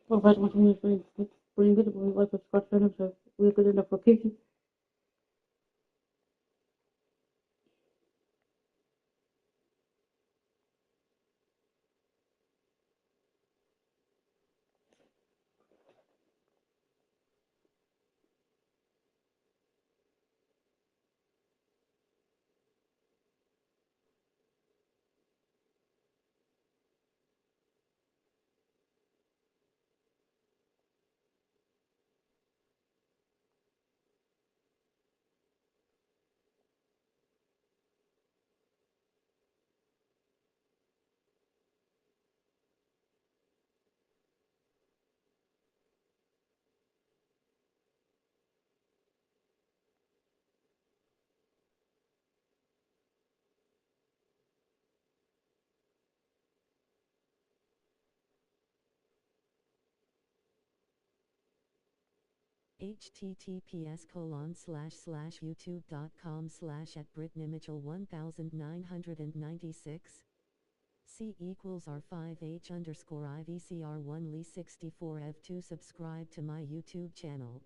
Well, first, once you bring good, we like to scratch them, so we're good enough for kitchen. https://youtube.com/@Brittnimitchell1996 C equals R5H_IVCR1Lee64F2 Subscribe to my YouTube channel.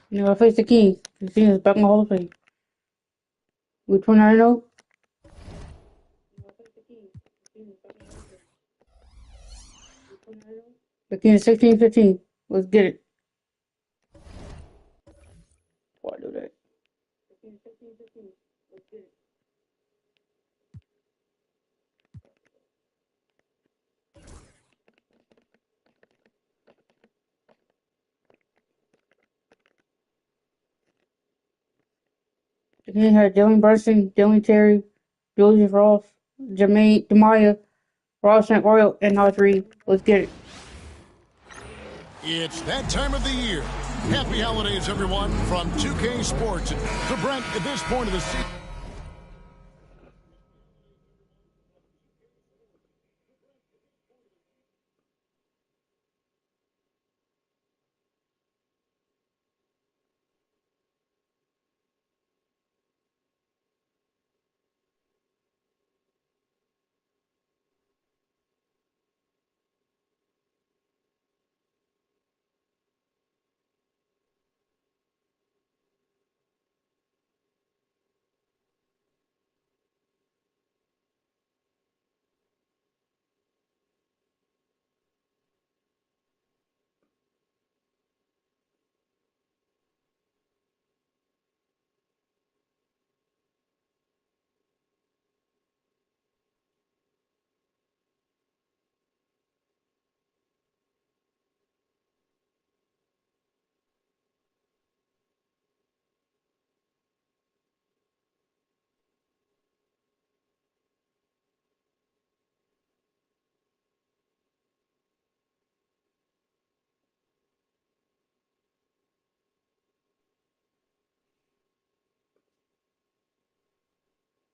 You know, I face the Kings. The Kings is back in the Hall of Fame. We're 29-0. The Kings 16-15. Let's get it. Why do that? The Kings had Dylan Brunson, Dylan Terry, Joseph Ross, Jermaine Demaya, Ross St. Royal, and Naj Reed. Let's get it. It's that time of the year. Happy holidays, everyone, from 2K Sports. So, Brent, at this point of the season.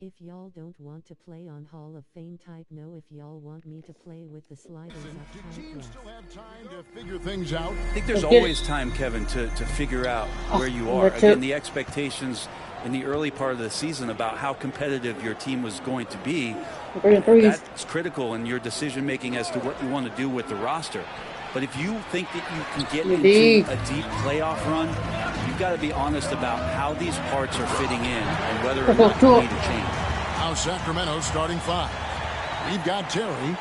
If y'all don't want to play on Hall of Fame, type no. If y'all want me to play with the sliders up, Do type teams yes. still have time to figure things out? I think there's always time, Kevin, to figure out where you are. Again, the expectations in the early part of the season about how competitive your team was going to be, that's critical in your decision making as to what you want to do with the roster. But if you think that you can get into a deep playoff run, you've got to be honest about how these parts are fitting in and whether or not you need a change. Now Sacramento starting five. We've got Terry.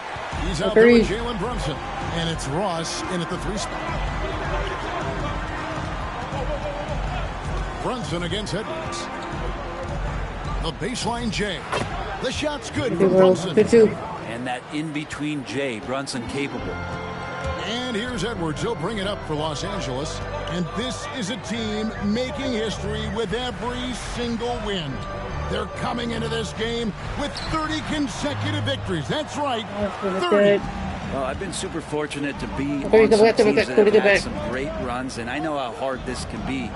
He's out there with Jalen Brunson. And it's Ross in at the 3 spot. Brunson against Edwards. The baseline J. The shot's good from Brunson. And that in-between J, Brunson capable. And here's Edwards. He'll bring it up for Los Angeles. And this is a team making history with every single win. They're coming into this game with 30 consecutive victories. That's right, 30. Well, I've been super fortunate to be on some teams that have had some great runs, and I know how hard this can be.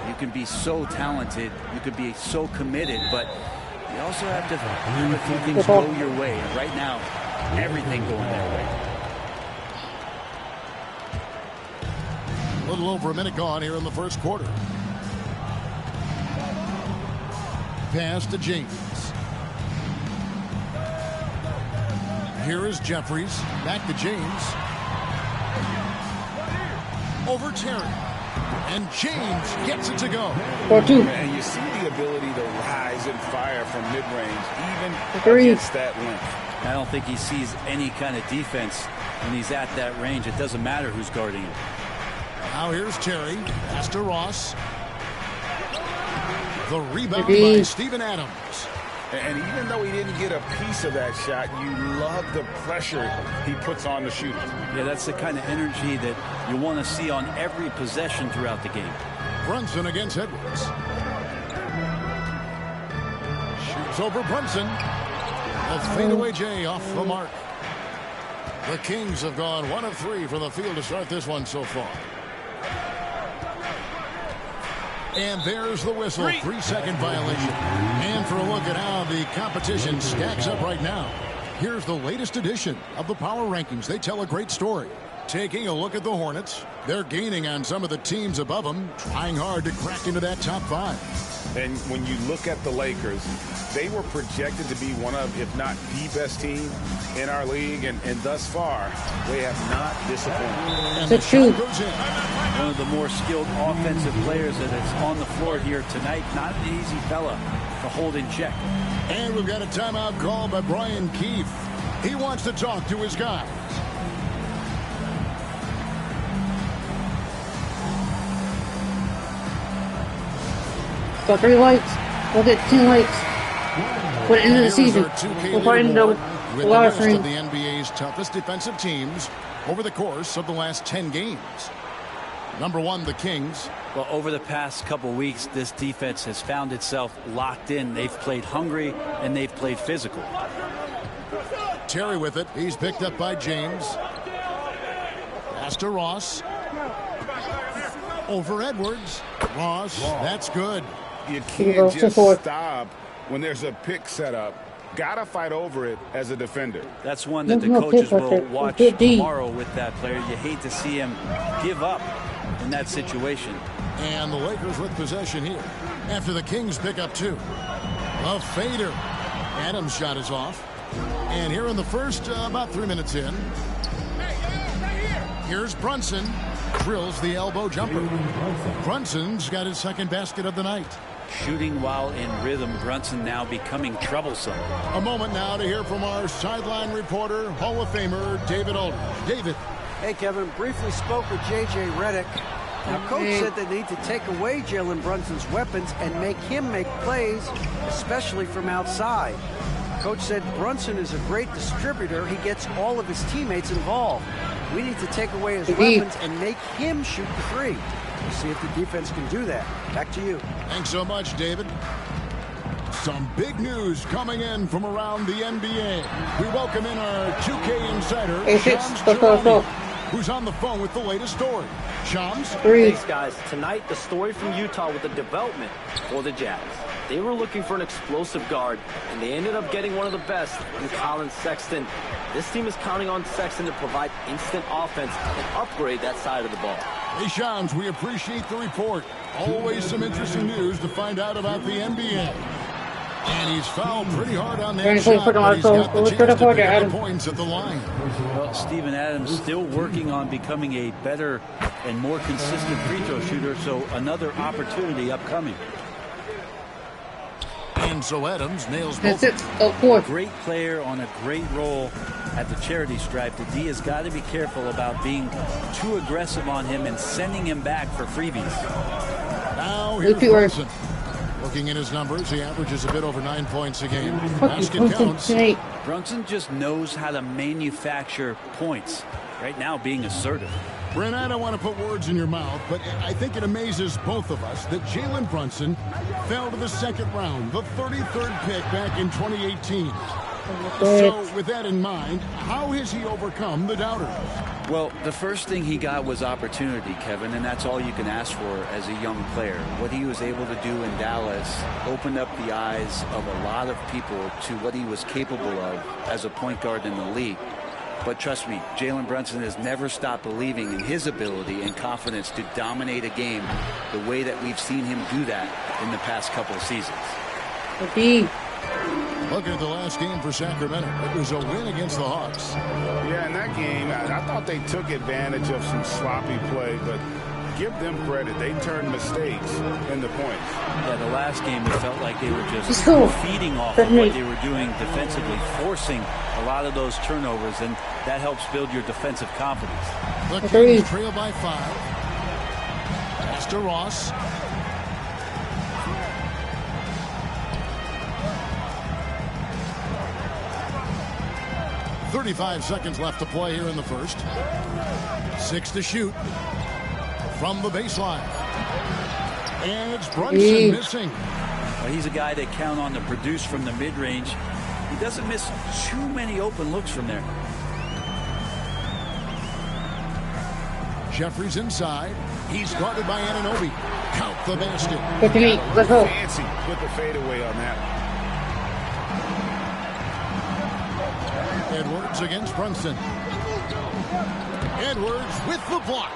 You can be so talented, you can be so committed, but you also have to have a few things go your way. And right now, everything going their way. little over a minute gone here in the first quarter. Pass to James. Here is Jeffries. Back to James. Over Terry. And James gets it to go. 4-2. And you see the ability to rise and fire from mid-range, even against that length. I don't think he sees any kind of defense when he's at that range. It doesn't matter who's guarding him. Now here's Terry. Pass to Ross. The rebound by Steven Adams. And even though he didn't get a piece of that shot, you love the pressure he puts on the shooters. Yeah, that's the kind of energy that you want to see on every possession throughout the game. Brunson against Edwards. Shoots over Brunson. A fadeaway J off the mark. The Kings have gone 1 of 3 from the field to start this one so far. And there's the whistle. 3-second violation. And for a look at how the competition stacks up right now, here's the latest edition of the Power Rankings. They tell a great story. Taking a look at the Hornets, they're gaining on some of the teams above them, trying hard to crack into that top 5. And when you look at the Lakers, they were projected to be one of, if not the best team in our league, and thus far, they have not disappointed. And the shot goes in. One of the more skilled offensive players that is on the floor here tonight. Not an easy fella to hold in check. And we've got a timeout call by Brian Keefe. He wants to talk to his guys. Got 3 lights. We'll get 10 lights. For the end of the season. We'll probably end up with a lot of the NBA's toughest defensive teams over the course of the last 10 games. Number 1, the Kings. Well, over the past couple weeks, this defense has found itself locked in. They've played hungry and they've played physical. Terry with it. He's picked up by James. Pass to Ross. Over Edwards. Ross, that's good. You can't just stop when there's a pick set up. Gotta fight over it as a defender. That's one that the coaches will watch tomorrow with that player. You hate to see him give up in that situation. And the Lakers with possession here after the Kings pick up 2. A fader. Adams' shot is off. And here in the first, about 3 minutes in, here's Brunson. Drills the elbow jumper. Brunson's got his second basket of the night. Shooting while in rhythm. Brunson now becoming troublesome. A moment now to hear from our sideline reporter, Hall of Famer David Aldridge. David. Hey, Kevin. Briefly spoke with J.J. Redick. Now, Coach said they need to take away Jalen Brunson's weapons and make him make plays, especially from outside. Coach said Brunson is a great distributor. He gets all of his teammates involved. We need to take away his weapons and make him shoot the 3. We'll see if the defense can do that. Back to you. Thanks so much, David. Some big news coming in from around the NBA. We welcome in our 2K insider, Shams, who's on the phone with the latest story. Shams? Thanks, guys. Tonight, the story from Utah with the development for the Jazz. They were looking for an explosive guard, and they ended up getting one of the best in Colin Sexton. This team is counting on Sexton to provide instant offense and upgrade that side of the ball. Hey, Shams, we appreciate the report. Always some interesting news to find out about the NBA. And he's fouled pretty hard on that shot, but he's got the chance to pick up the points at the line. Well, Steven Adams still working on becoming a better and more consistent free throw shooter, so another opportunity upcoming. And so Adams nails both. A great player on a great role at the charity stripe. The D has got to be careful about being too aggressive on him and sending him back for freebies. Now here's Brunson. Looking at his numbers, he averages a bit over 9 points a game. Basket counts. Brunson just knows how to manufacture points. Right now, being assertive. Brent, I don't want to put words in your mouth, but I think it amazes both of us that Jalen Brunson fell to the second round, the 33rd pick back in 2018. So, with that in mind, how has he overcome the doubters? Well, the first thing he got was opportunity, Kevin, and that's all you can ask for as a young player. What he was able to do in Dallas opened up the eyes of a lot of people to what he was capable of as a point guard in the league. But trust me, Jalen Brunson has never stopped believing in his ability and confidence to dominate a game the way that we've seen him do that in the past couple of seasons. Looking at the last game for Sacramento, it was a win against the Hawks. Yeah, in that game, I thought they took advantage of some sloppy play, but give them credit. They turned mistakes into points. Yeah, the last game, it felt like they were just feeding off of what they were doing defensively, forcing a lot of those turnovers, and that helps build your defensive confidence. The Kings trail by 5. Pass to Ross. .35 seconds left to play here in the first. 6 to shoot from the baseline. And it's Brunson missing. Well, he's a guy that count on to produce from the mid-range. He doesn't miss too many open looks from there. Jeffries inside. He's guarded by Anunoby. Count the basket. Let's go. Fancy. Put the fadeaway on that. Edwards against Brunson. Edwards with the block.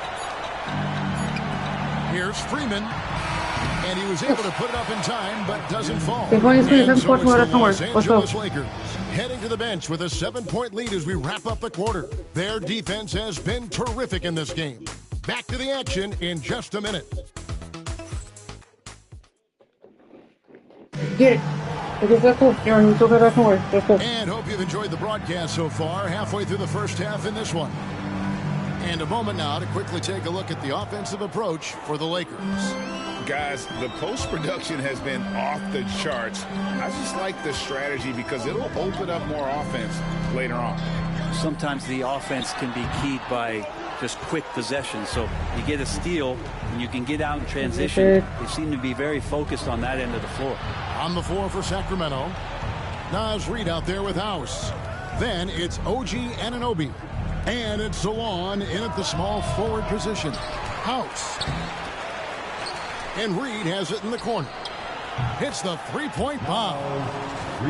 Here's Freeman. And he was able to put it up in time, but doesn't fall. And so it's the Los Angeles Lakers heading to the bench with a 7-point lead as we wrap up the quarter. Their defense has been terrific in this game. Back to the action in just a minute. Get it. And hope you've enjoyed the broadcast so far. Halfway through the first half in this one. And a moment now to quickly take a look at the offensive approach for the Lakers. Guys, the post production has been off the charts. I just like the strategy because it'll open up more offense later on. Sometimes the offense can be keyed by just quick possession. So you get a steal and you can get out in transition. They seem to be very focused on that end of the floor. On the floor for Sacramento, Naz Reid out there with House. Then it's OG Anunoby. And it's Salon in at the small forward position. House. And Reid has it in the corner. Hits the three-point bomb.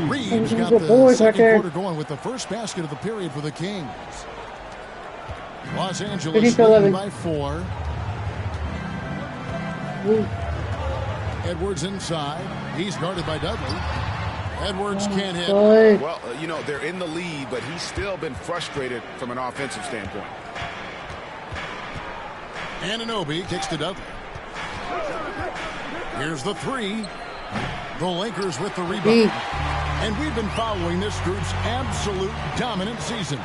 Reid's got the second quarter going with the first basket of the period for the Kings. Los Angeles leading by 4. Edwards inside. He's guarded by Dudley. Edwards can't hit. Well, you know, they're in the lead, but he's still been frustrated from an offensive standpoint. Anunoby kicks to Dudley. Here's the 3. The Lakers with the rebound. And we've been following this group's absolute dominant season,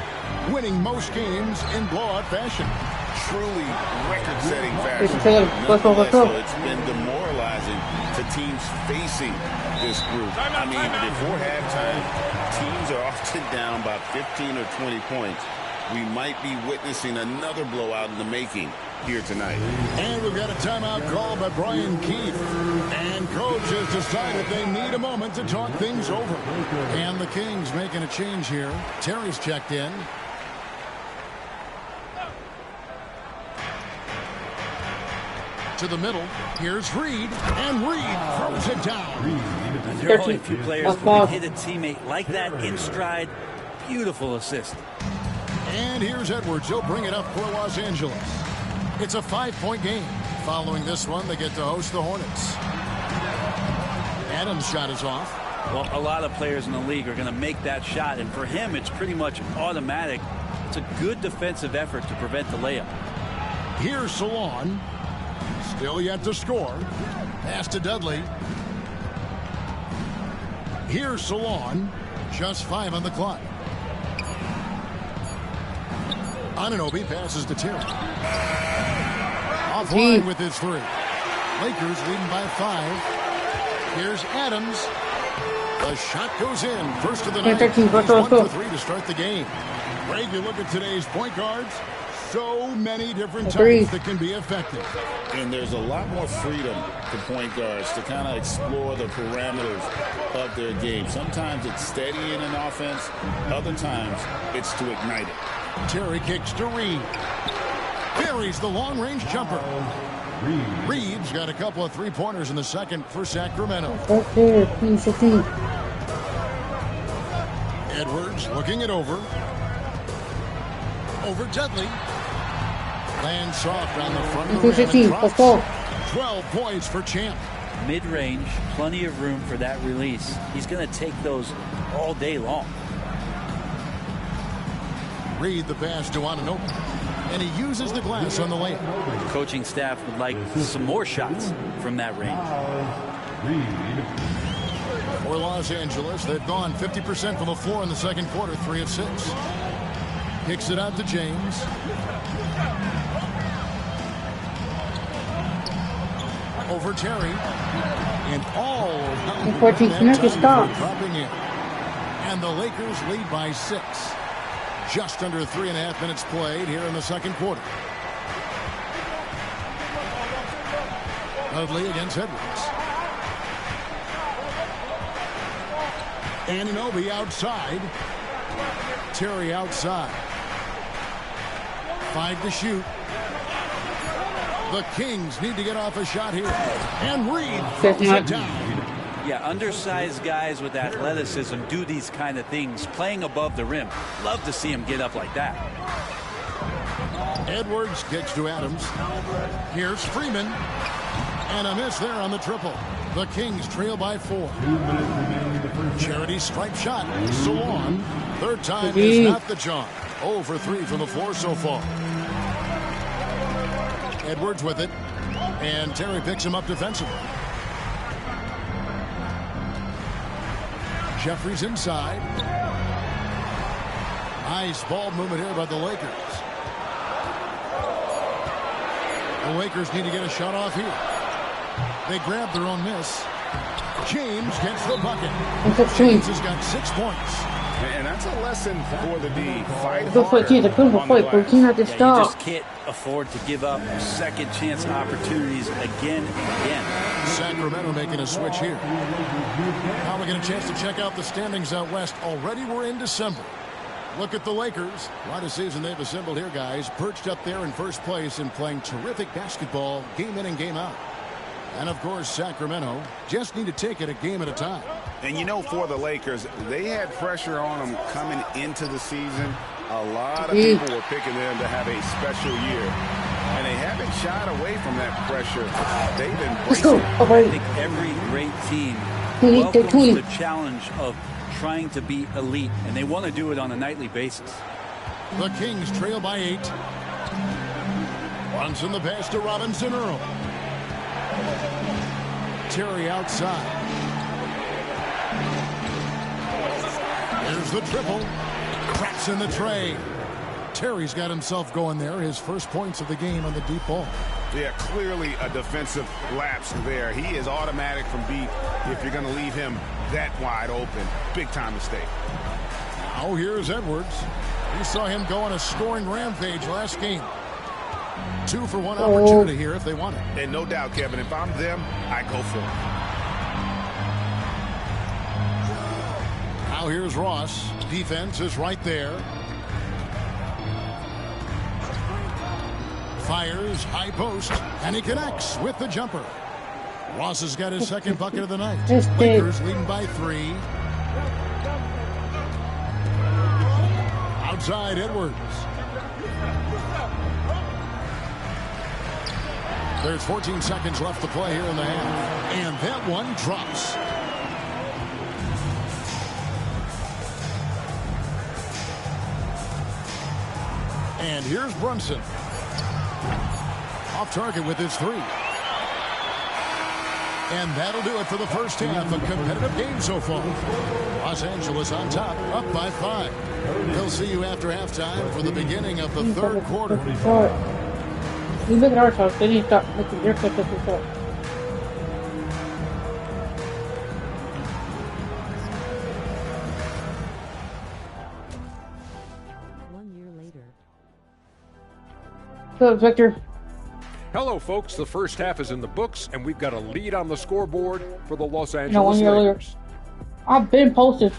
winning most games in blowout fashion. Truly record-setting fashion. Nonetheless, so it's been demoralizing to teams facing this group. I mean, before halftime, teams are often down by 15 or 20 points. We might be witnessing another blowout in the making here tonight. And we've got a timeout called by Brian Keefe. And coach has decided they need a moment to talk things over. And the Kings making a change here. Terry's checked in. To the middle. Here's Reid. And Reid throws it down. There are only a few players who can hit a teammate like that in stride. Beautiful assist. And here's Edwards. He'll bring it up for Los Angeles. It's a 5-point game. Following this one, they get to host the Hornets. Adams' shot is off. Well, a lot of players in the league are going to make that shot, and for him, it's pretty much automatic. It's a good defensive effort to prevent the layup. Here's Salon. Still yet to score. Pass to Dudley. Here's Salon. Just 5 on the clock. Anunoby passes to Terry. Offline with his 3. Lakers leading by 5. Here's Adams. The shot goes in. First of the night. He's 1 for 3 to start the game. Greg, you look at today's point guards. So many different types that can be effective. And there's a lot more freedom to point guards to kind of explore the parameters of their game. Sometimes it's steadying an offense. Other times it's to ignite it. Terry kicks to Reid. Buries the long-range jumper. Reid's got a couple of three-pointers in the second for Sacramento. Edwards looking it over. Over Dudley. Lands soft on the front of the rim and drops. 12 points for Champ. Mid-range, plenty of room for that release. He's going to take those all day long. Reed the pass to Ananobi. And he uses the glass on the layup. The coaching staff would like some more shots from that range. For Los Angeles, they've gone 50% from the floor in the second quarter, 3 of 6. Kicks it out to James. Over Terry. And all dropping in. And the Lakers lead by 6. Just under 3.5 minutes played here in the second quarter. Dudley against Edwards. Anunoby outside. Terry outside. 5 to shoot. The Kings need to get off a shot here. And Reed throws it down. Yeah, undersized guys with athleticism do these kind of things, playing above the rim. Love to see him get up like that. Edwards kicks to Adams. Here's Freeman. And a miss there on the triple. The Kings trail by 4. Charity stripe shot. Salon. Third time is not the charm. 0 for 3 from the floor so far. Edwards with it. And Terry picks him up defensively. Jeffries inside. Nice ball movement here by the Lakers. The Lakers need to get a shot off here. They grab their own miss. James gets the bucket. James has got 6 points. And that's a lesson for the D. Fight hard on the glass. You just can't afford to give up second chance opportunities again and again. Sacramento making a switch here. Now we get a chance to check out the standings out west. Already we're in December. Look at the Lakers. What a season they've assembled here, guys. Perched up there in first place and playing terrific basketball game in and game out. And, of course, Sacramento just need to take it a game at a time. And, you know, for the Lakers, they had pressure on them coming into the season. A lot of people were picking them to have a special year. And they haven't shied away from that pressure. They've embraced it. I think every great team welcomes the challenge of trying to be elite, and they want to do it on a nightly basis. The Kings trail by 8. Brunson the pass to Robinson Earl. Terry outside. There's the triple. Cracks in the tray. Terry's got himself going there. His first points of the game on the deep ball. Yeah, clearly a defensive lapse there. He is automatic from deep if you're going to leave him that wide open. Big time mistake. Now here's Edwards. We saw him go on a scoring rampage last game. 2 for 1 opportunity here if they want it. And no doubt, Kevin, if I'm them, I go for it. Now here's Ross. Defense is right there. Fires, high post, and he connects with the jumper. Ross has got his second bucket of the night. Lakers leading by 3. Outside Edwards. There's 14 seconds left to play here in the half. And that one drops. And here's Brunson. Off target with his 3. And that'll do it for the first half. A competitive game so far. Los Angeles on top, up by 5. They'll see you after halftime for the beginning of the third quarter. You look at our house, they need to stop making their stuff up. What's up, Victor? Hello, folks. The first half is in the books, and we've got a lead on the scoreboard for the Los Angeles Lakers. I've been posted.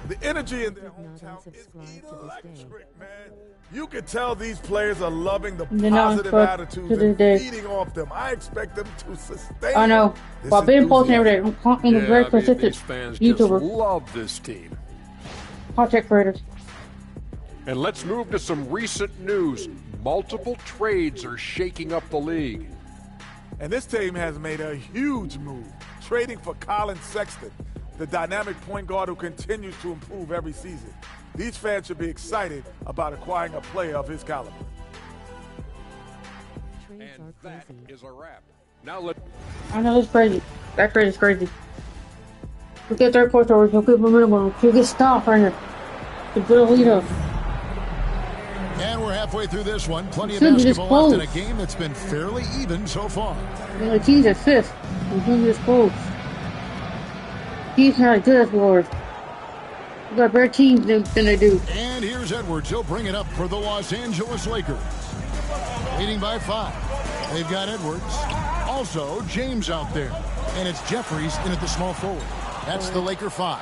The energy in their hometown is electric, man. You can tell these players are loving the positive attitudes and feeding off them. I expect them to sustain. I know. But I've been posting every day. I'm a very consistent fans YouTuber. Just love this team. Contact creators. And let's move to some recent news. Multiple trades are shaking up the league. And this team has made a huge move, trading for Colin Sexton, the dynamic point guard who continues to improve every season. These fans should be excited about acquiring a player of his caliber. And that is a wrap. Now I know it's crazy. That trade is crazy. We'll get third quarter, we'll keep momentum on. We'll get stopped right here. The good lead up. And we're halfway through this one. Plenty of basketball left in a game that's been fairly even so far. And the team's at fifth. The team is close. Team's not as good as Lord. We got better teams than they do. And here's Edwards. He'll bring it up for the Los Angeles Lakers. Leading by 5. They've got Edwards. Also, James out there. And it's Jeffries in at the small forward. That's the Laker 5.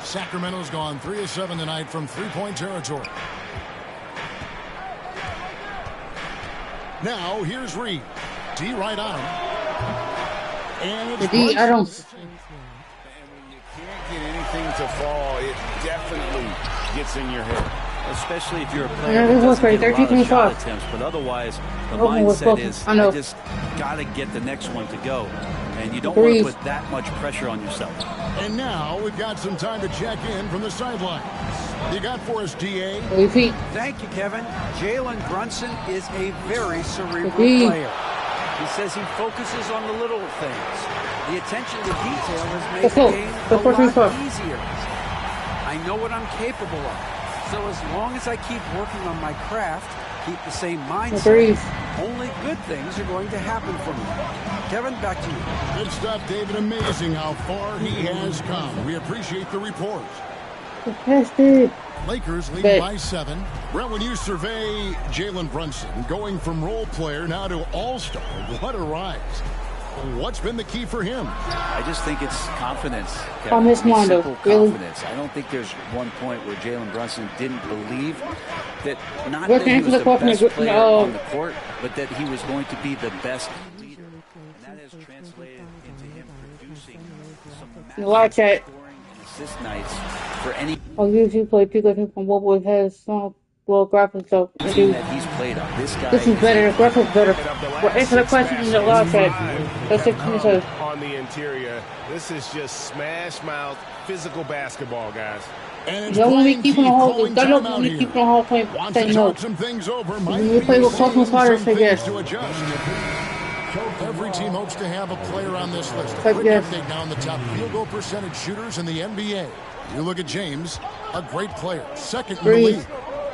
Sacramento's gone 3 of 7 tonight from three-point territory. Now, here's Reed. D right on him. And it's D, I don't. And when you can't get anything to fall, it definitely gets in your head. Especially if you're a player that doesn't get a lot of shot attempts. But otherwise, the mindset is, I just got to get the next one to go. And you don't want to put that much pressure on yourself. And now we've got some time to check in from the sidelines. You got for us, DA? Thank you, Kevin. Jalen Brunson is a very cerebral player. He says he focuses on the little things. The attention to detail has made the game a lot easier. I know what I'm capable of. So as long as I keep working on my craft, keep the same mindset, only good things are going to happen for me. Kevin, back to you. Good stuff, David. Amazing how far he has come. We appreciate the report. Lakers leading by 7. Brett, when you survey Jalen Brunson going from role player now to all-star, what a rise. What's been the key for him? I just think it's confidence. Simple confidence. I don't think there's one point where Jalen Brunson didn't believe that not that he was the best player on the court, but that he was going to be the best leader. And that has translated into him producing some massive scoring and assist nights for any usually play Pikachu from what boy has some well graphics, so team that he's played on. This is better. The graphics better. Well, answer the question in the live chat. That's it. On the interior, this is just smash mouth physical basketball, guys. And y'all want me keeping on hold? Y'all don't want me keeping on hold playing. Saying no. We play with Cosmos Fighters, I guess. Every team hopes to have a player on this list. A quick update now on the top field goal percentage shooters in the NBA. You look at James, a great player, second in the league.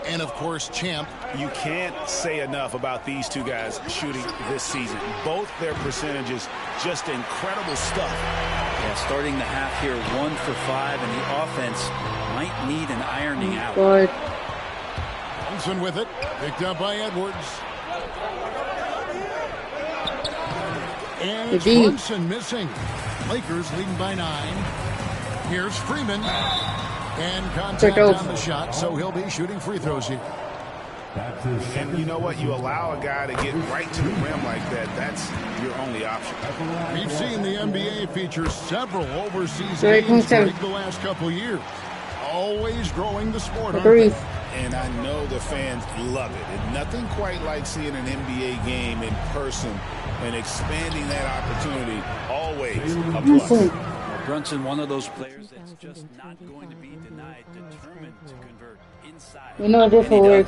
And, of course, Champ. You can't say enough about these two guys shooting this season. Both their percentages, just incredible stuff. Yeah, starting the half here, 1 for 5, and the offense might need an ironing out. Johnson with it, picked up by Edwards. And it's Brunson missing. Lakers leading by 9. Here's Freeman. And contact on the shot, so he'll be shooting free throws here. And you know what? You allow a guy to get right to the rim like that. That's your only option. We've seen the NBA feature several overseas games break the last couple years. Always growing the sport, aren't they? And I know the fans love it. And nothing quite like seeing an NBA game in person and expanding that opportunity. Always a plus. Brunson, one of those players that's just not going to be denied, determined to convert inside. You know this will work.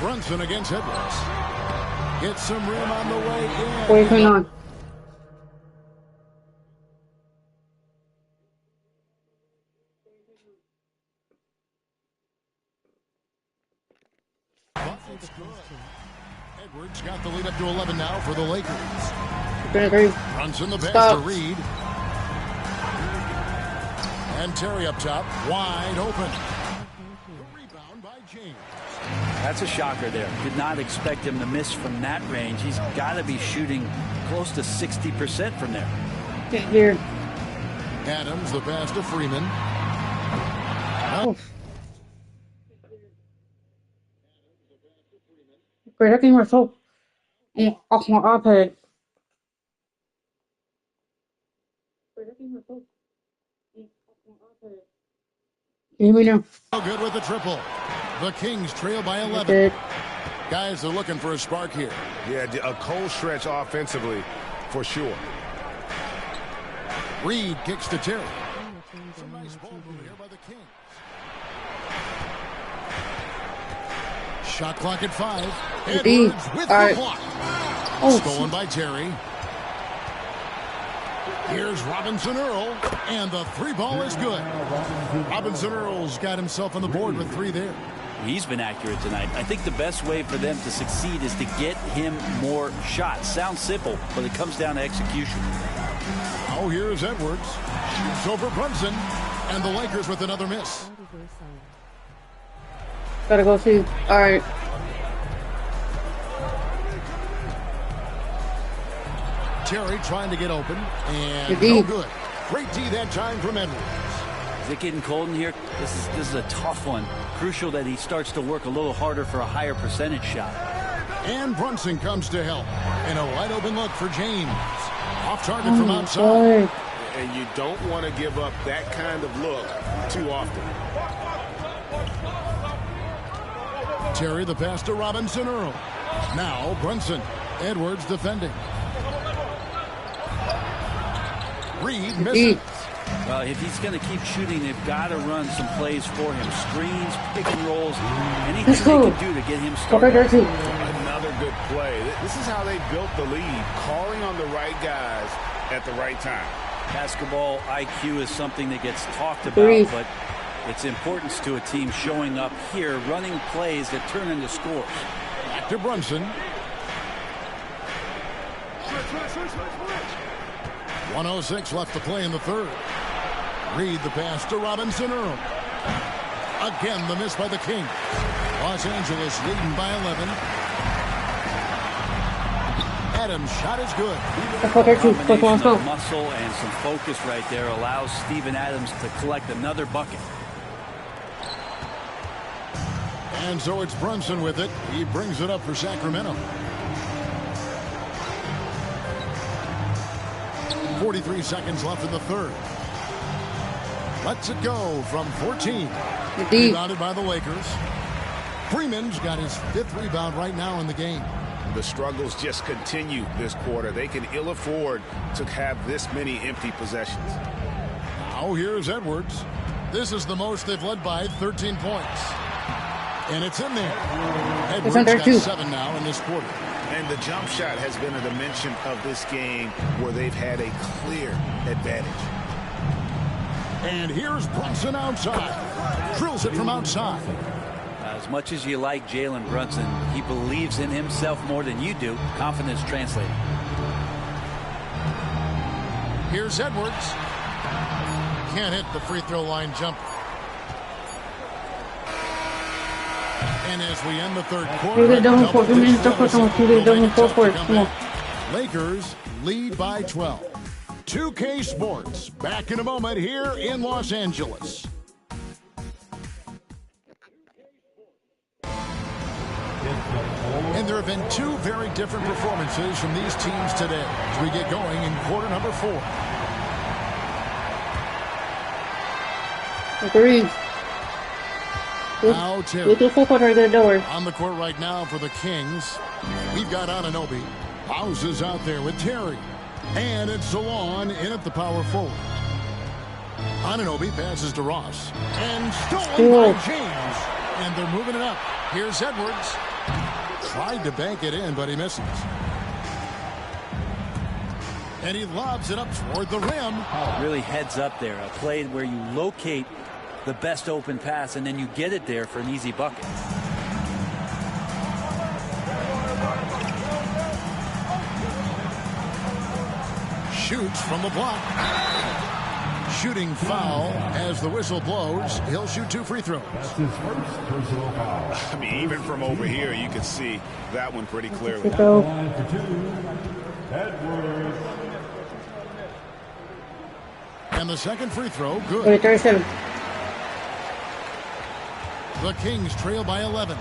Brunson against Edwards. Gets some room on the way in. Wait, hang on. Edwards got the lead up to 11 now for the Lakers. Brunson the pass to Reed. And Terry up top, wide open. The rebound by James. That's a shocker there. Did not expect him to miss from that range. He's got to be shooting close to 60% from there. Here. Adams the pass to Freeman. Great, I can so off my iPad. Oh, good with the triple. The Kings trail by 11. Guys are looking for a spark here. Yeah, a cold stretch offensively, for sure. Reed kicks to Terry. Some nice ball move here by the Kings. Shot clock at 5. Edwards with the block. Stolen by Terry. Here's Robinson Earl, and the 3-ball is good. Robinson Earl's got himself on the board with 3 there. He's been accurate tonight. I think the best way for them to succeed is to get him more shots. Sounds simple, but it comes down to execution. Oh, here's Edwards. Shoots over Brunson, and the Lakers with another miss. Gotta go see. All right. Terry trying to get open, and no good. Great D that time from Edwards. Is it getting cold in here? This is a tough one. Crucial that he starts to work a little harder for a higher percentage shot. And Brunson comes to help. And a wide open look for James. Off target from outside. And you don't want to give up that kind of look too often. Terry the pass to Robinson Earl. Now Brunson. Edwards defending. Reed misses. Well, if he's going to keep shooting, they've got to run some plays for him. Screens, pick and rolls, anything they can do to get him started. Another good play. This is how they built the lead, calling on the right guys at the right time. Basketball IQ is something that gets talked about, but its importance to a team showing up here, running plays that turn into scores. Back to Brunson. 1:06 left to play in the third. Reed the pass to Robinson Earl. Again, the miss by the Kings. Los Angeles leading by 11. Adams' shot is good. A combination of muscle and some focus right there allows Steven Adams to collect another bucket. And so it's Brunson with it. He brings it up for Sacramento. 43 seconds left in the third. Lets it go from 14. Rebounded by the Lakers. Freeman's got his 5th rebound right now in the game. The struggles just continue this quarter. They can ill afford to have this many empty possessions. Now here's Edwards. This is the most they've led by, 13 points. And it's in there. Edwards got 7 now in this quarter. And the jump shot has been a dimension of this game where they've had a clear advantage. And here's Brunson outside. Drills it from outside. As much as you like Jalen Brunson, he believes in himself more than you do. Confidence translated. Here's Edwards. Can't hit the free throw line jumper. And as we end the third quarter, Lakers lead by 12. 2K Sports back in a moment here in Los Angeles. And there have been 2 very different performances from these teams today as we get going in quarter number 4. Agreed. Now Terry on the court right now for the Kings. We've got Anunoby. House is out there with Terry. And it's Salon in at the power forward. Anunoby passes to Ross. And stolen by James. And they're moving it up. Here's Edwards. Tried to bank it in, but he misses. And he lobs it up toward the rim. Really heads up there. A play where you locate the best open pass, and then you get it there for an easy bucket. Shoots from the block. Shooting foul as the whistle blows. He'll shoot 2 free throws. That's his first personal foul. I mean, even from over here, you can see that one pretty clearly. Line for 2, Edwards. And the second free throw, good. 37. The Kings trail by 11.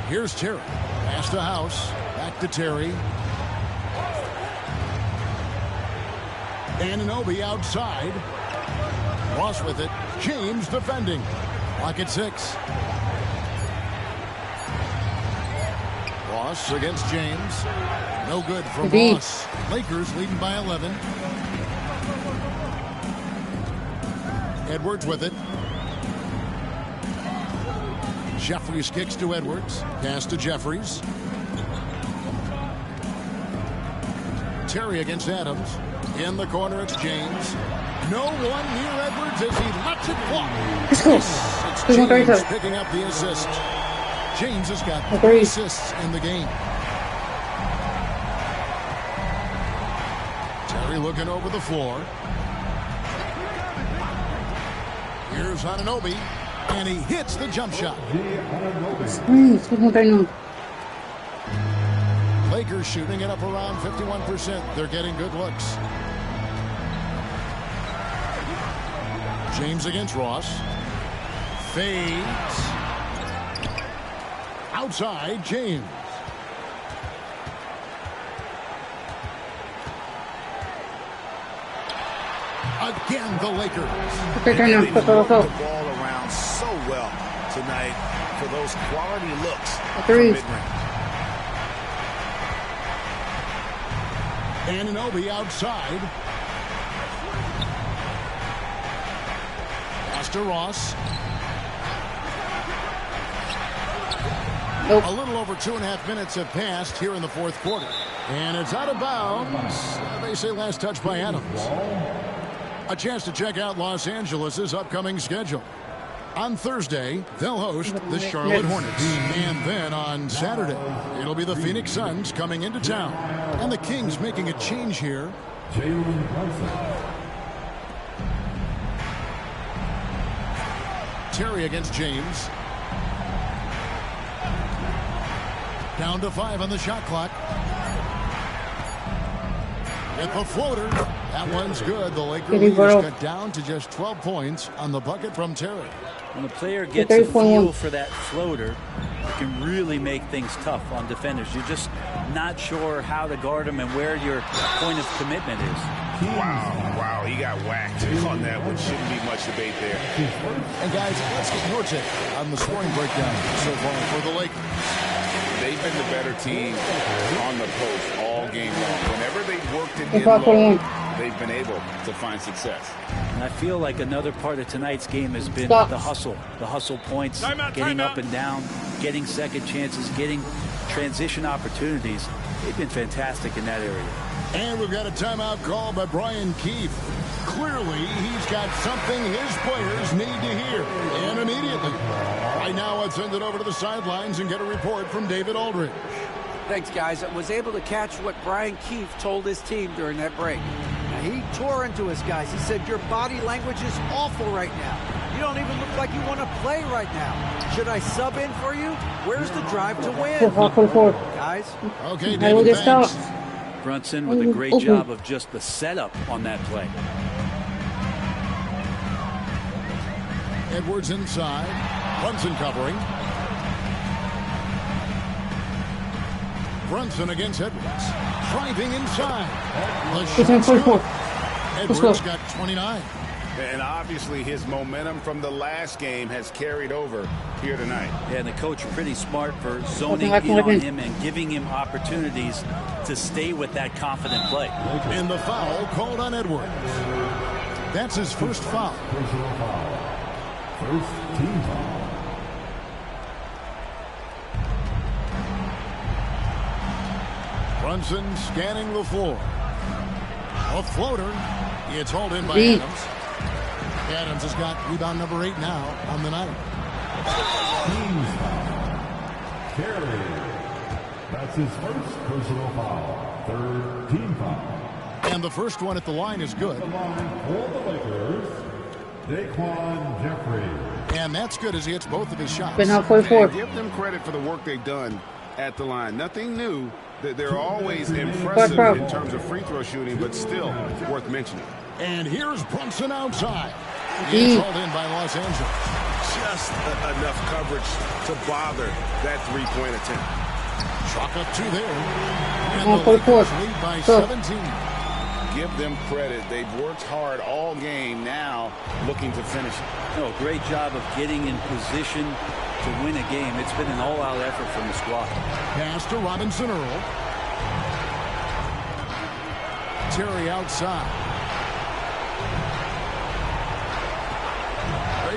Here's Terry. Pass to House. Back to Terry. Anunoby outside. Ross with it. James defending. Clock at 6. Ross against James. No good from Ross. Lakers leading by 11. Edwards with it. Jeffries kicks to Edwards. Pass to Jeffries. Terry against Adams. In the corner, it's James. No one near Edwards as he lets it fly. It's James picking up the assist. James has got 3 assists in the game. Terry looking over the floor. Here's Anunoby, and he hits the jump shot. Lakers shooting it up around 51%. They're getting good looks. James against Ross. Fades. Outside, James. Again, the Lakers. They move the ball around so well tonight for those quality looks from mid-range. Anunoby outside. Pass to Ross. A little over 2.5 minutes have passed here in the fourth quarter. And it's out of bounds. They say last touch by Adams. A chance to check out Los Angeles' upcoming schedule. On Thursday, they'll host the Charlotte Hornets. And then on Saturday, it'll be the Phoenix Suns coming into town. And the Kings making a change here. Terry against James. Down to 5 on the shot clock. At the floater. That one's good. The Lakers leaders cut down to just 12 points on the bucket from Terry. When the player gets a feel for that floater, it can really make things tough on defenders. You're just not sure how to guard them and where your point of commitment is. Wow, he got whacked on that one. Shouldn't be much debate there. And guys, let's get your take on the scoring breakdown so far for the Lakers. They've been the better team on the post all game long. Whenever they've worked it in low, they've been able to find success. And I feel like another part of tonight's game has been the hustle points, getting up and down, getting second chances, getting transition opportunities. They've been fantastic in that area. And we've got a timeout call by Brian Keefe. Clearly, he's got something his players need to hear, and immediately. Right now, let's send it over to the sidelines and get a report from David Aldridge. Thanks, guys. I was able to catch what Brian Keefe told his team during that break. Now, he tore into his guys. He said, your body language is awful right now. You don't even look like you want to play right now. Should I sub in for you? Where's the drive to win? Guys? Okay, David, thanks. Brunson with a great job of just the setup on that play. Edwards inside. Brunson covering. Brunson against Edwards. Driving inside. The shot's good. Edwards got 29. And obviously his momentum from the last game has carried over here tonight. Yeah, and the coach pretty smart for zoning in on him and giving him opportunities to stay with that confident play. And the foul called on Edwards. That's his first foul. First team foul. Brunson scanning the floor. A floater. It's hauled in by Adams. Adams has got rebound number 8 now on the night. Team's foul. Terry. That's his first personal foul. Third team foul. And the first one at the line is good. The line for the Lakers, Daquan Jeffrey. And that's good as he hits both of his shots. Give them credit for the work they've done at the line. Nothing new. They're always impressive in terms of free throw shooting, but still worth mentioning. And here's Brunson outside. It's hauled in by Los Angeles. Just enough coverage to bother that three-point attempt. Chalk up 2 there. And the Lakers lead by 17. give them credit. They've worked hard all game, now looking to finish it. No, great job of getting in position to win a game. It's been an all-out effort from the squad. Pass to Robinson Earl. Terry outside.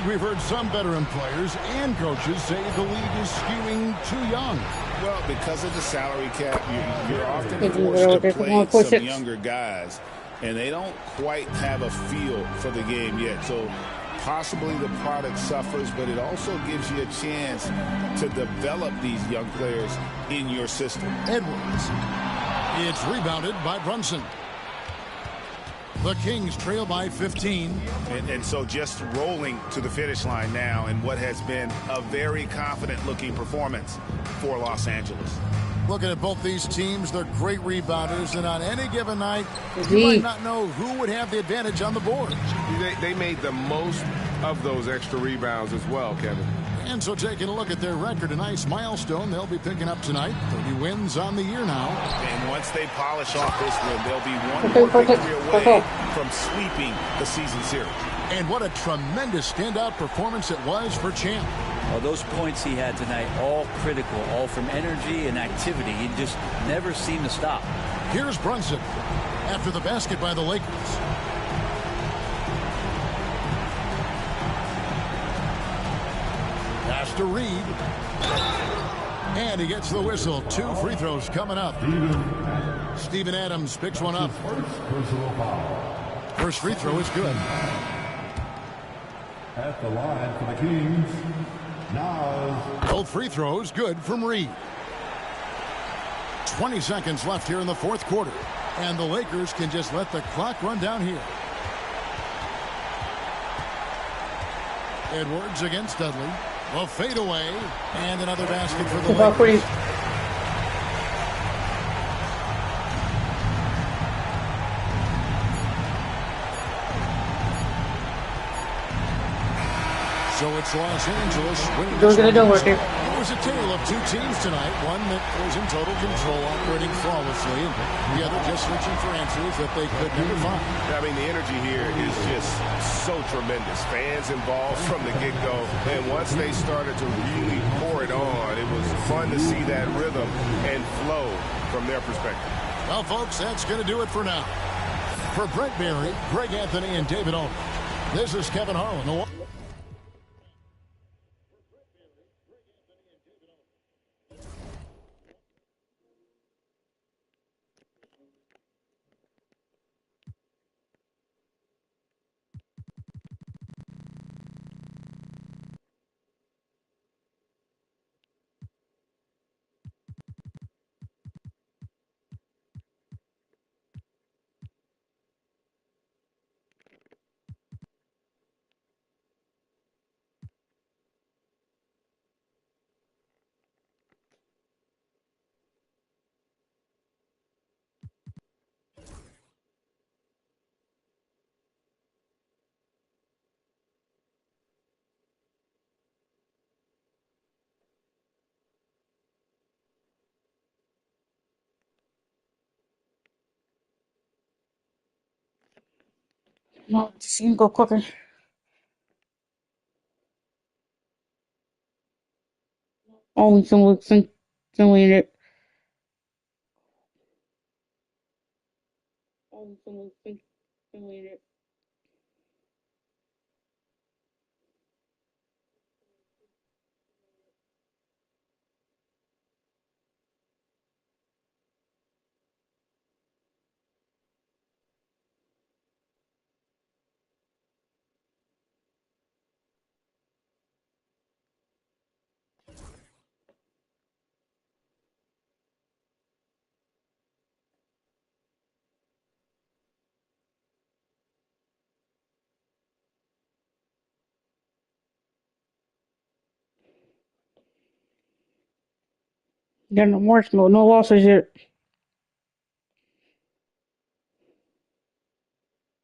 We've heard some veteran players and coaches say the league is skewing too young. Well, because of the salary cap, you're often forced to play some younger guys, and they don't quite have a feel for the game yet. So possibly the product suffers, but it also gives you a chance to develop these young players in your system. Edwards. It's rebounded by Brunson. The Kings trail by 15. And so just rolling to the finish line now in what has been a very confident-looking performance for Los Angeles. Looking at both these teams, they're great rebounders, and on any given night, you might not know who would have the advantage on the board. They made the most of those extra rebounds as well, Kevin. And so taking a look at their record, a nice milestone they'll be picking up tonight. 30 wins on the year now. And once they polish off this one, they'll be one more victory away from sweeping the season series. And what a tremendous standout performance it was for Champ. Well, those points he had tonight, all critical, all from energy and activity. He just never seemed to stop. Here's Brunson after the basket by the Lakers. Pass to Reed. And he gets the whistle. 2 free throws coming up. Steven Adams picks one up. First free throw is good. At the line for the Kings, Nas. Both free throws good from Reed. 20 seconds left here in the fourth quarter. And the Lakers can just let the clock run down here. Edwards against Dudley. A fadeaway. And another basket for the Lakers. So it's Los Angeles winning this one. It was a tale of 2 teams tonight. One that was in total control, operating flawlessly, and the other just searching for answers that they could never find. I mean, the energy here is just so tremendous. Fans involved from the get-go, and once they started to really pour it on, it was fun to see that rhythm and flow from their perspective. Well, folks, that's going to do it for now. For Brett Berry, Greg Anthony, and David Owen, this is Kevin Harlan. No, just gonna go quicker. Only some simulated. Only some simulated. Got no more smoke, no losses yet.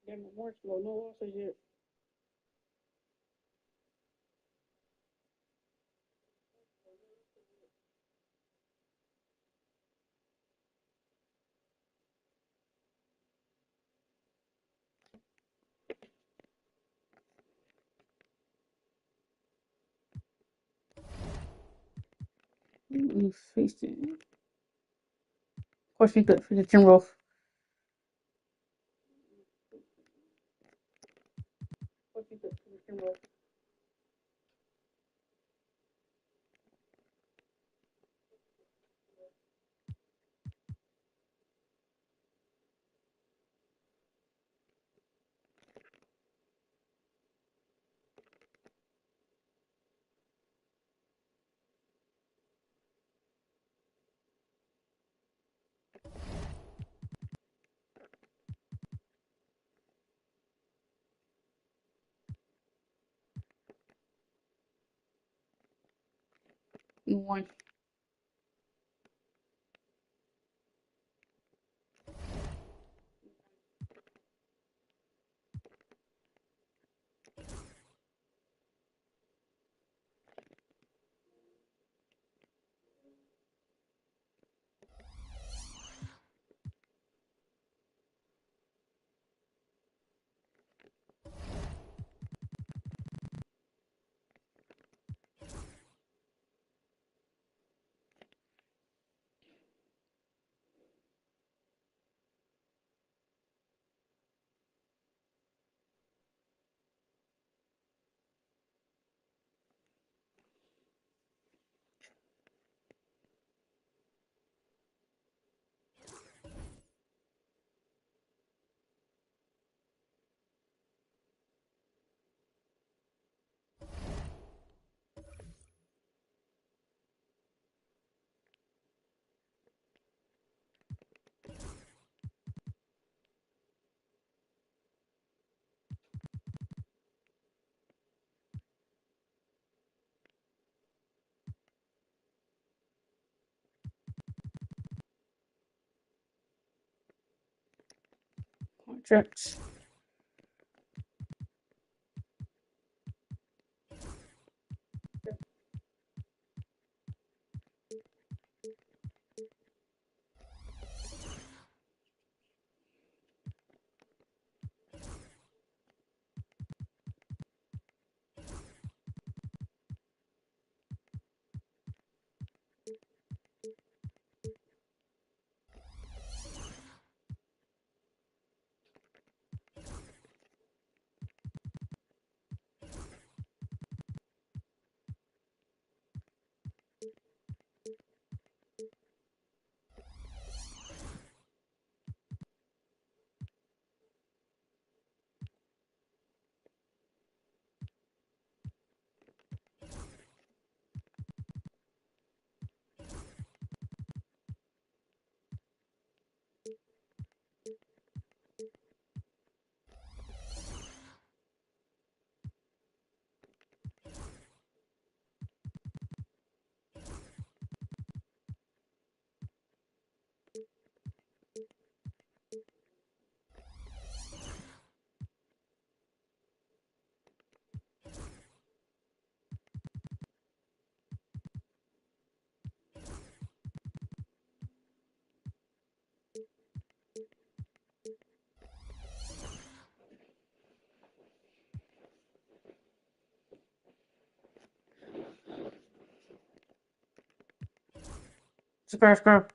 Got no more smoke, no losses yet. Of course, we good for the Timberwolves. One. Contracts. Scrap.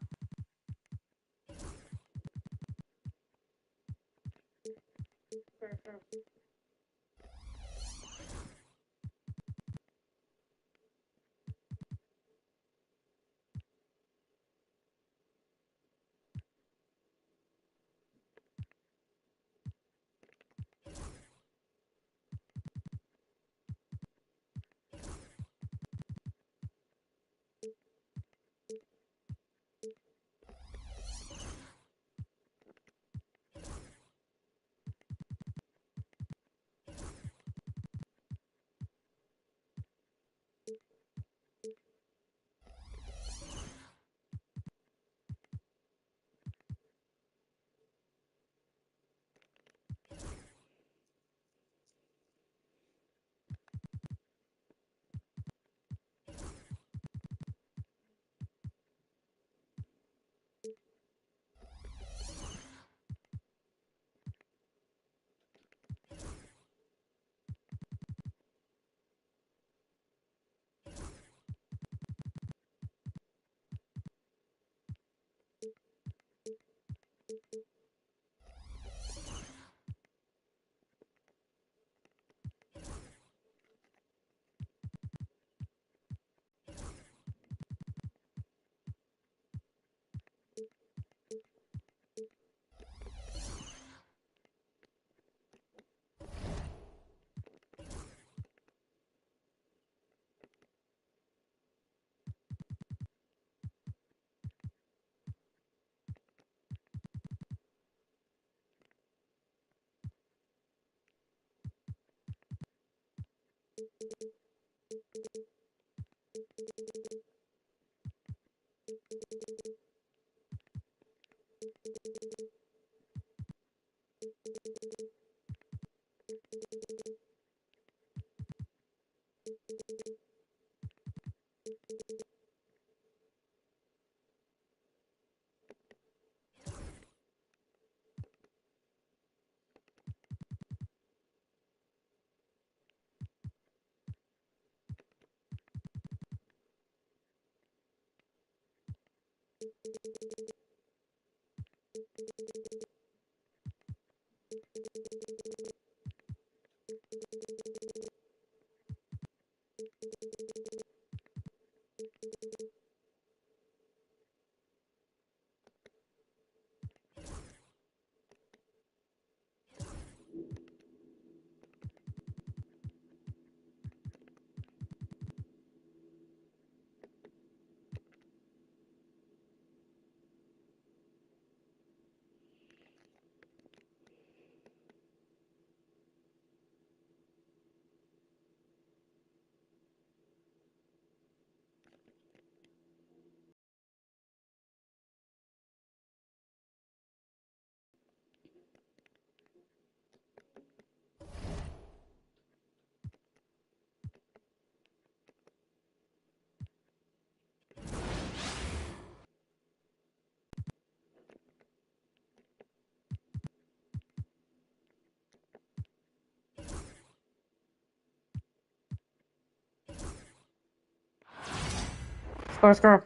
Let's go.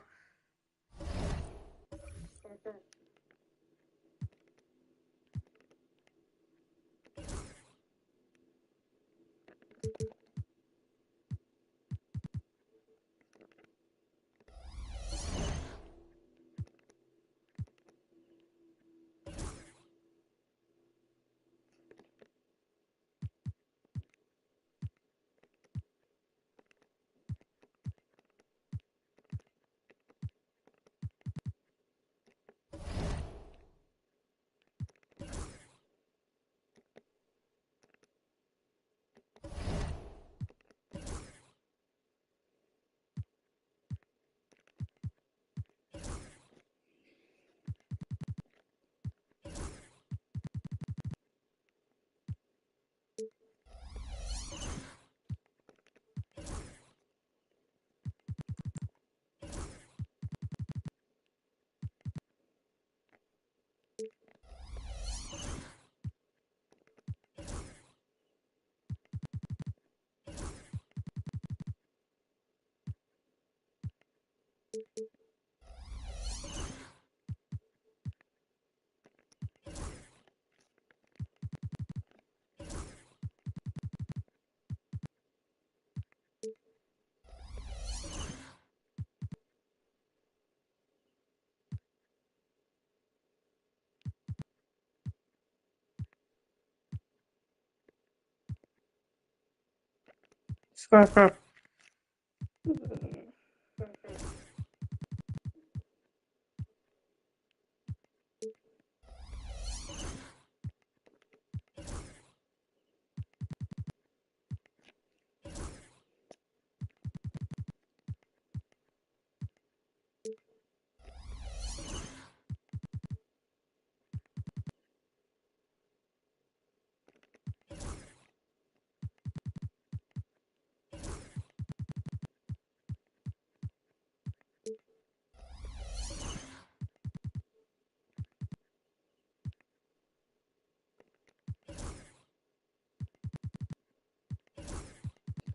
Let's go.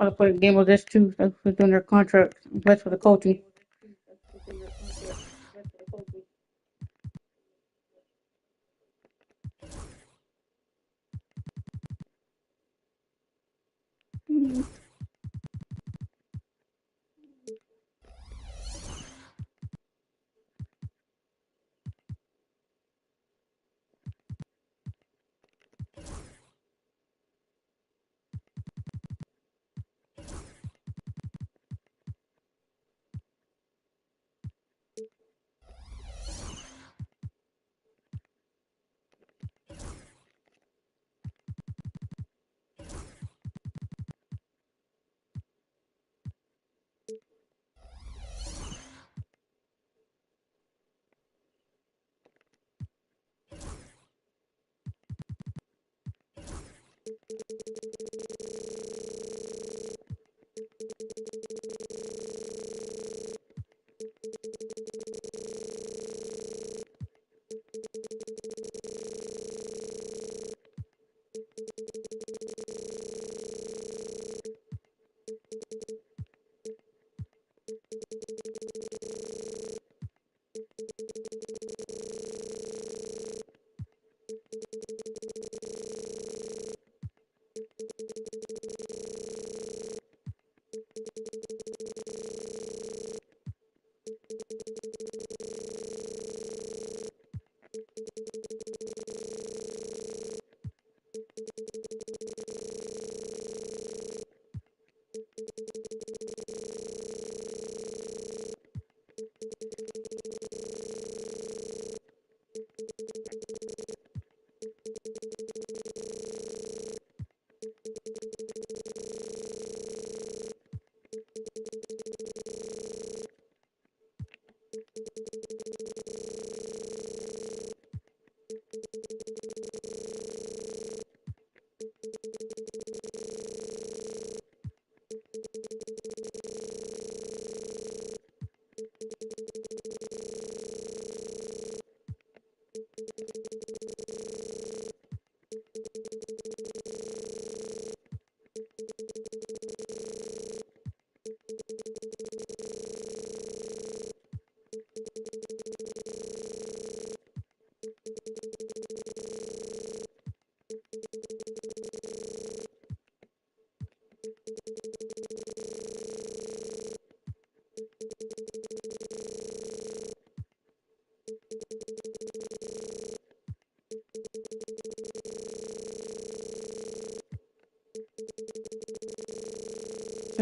I play a game of this too. That's within their contract. That's for the coaching.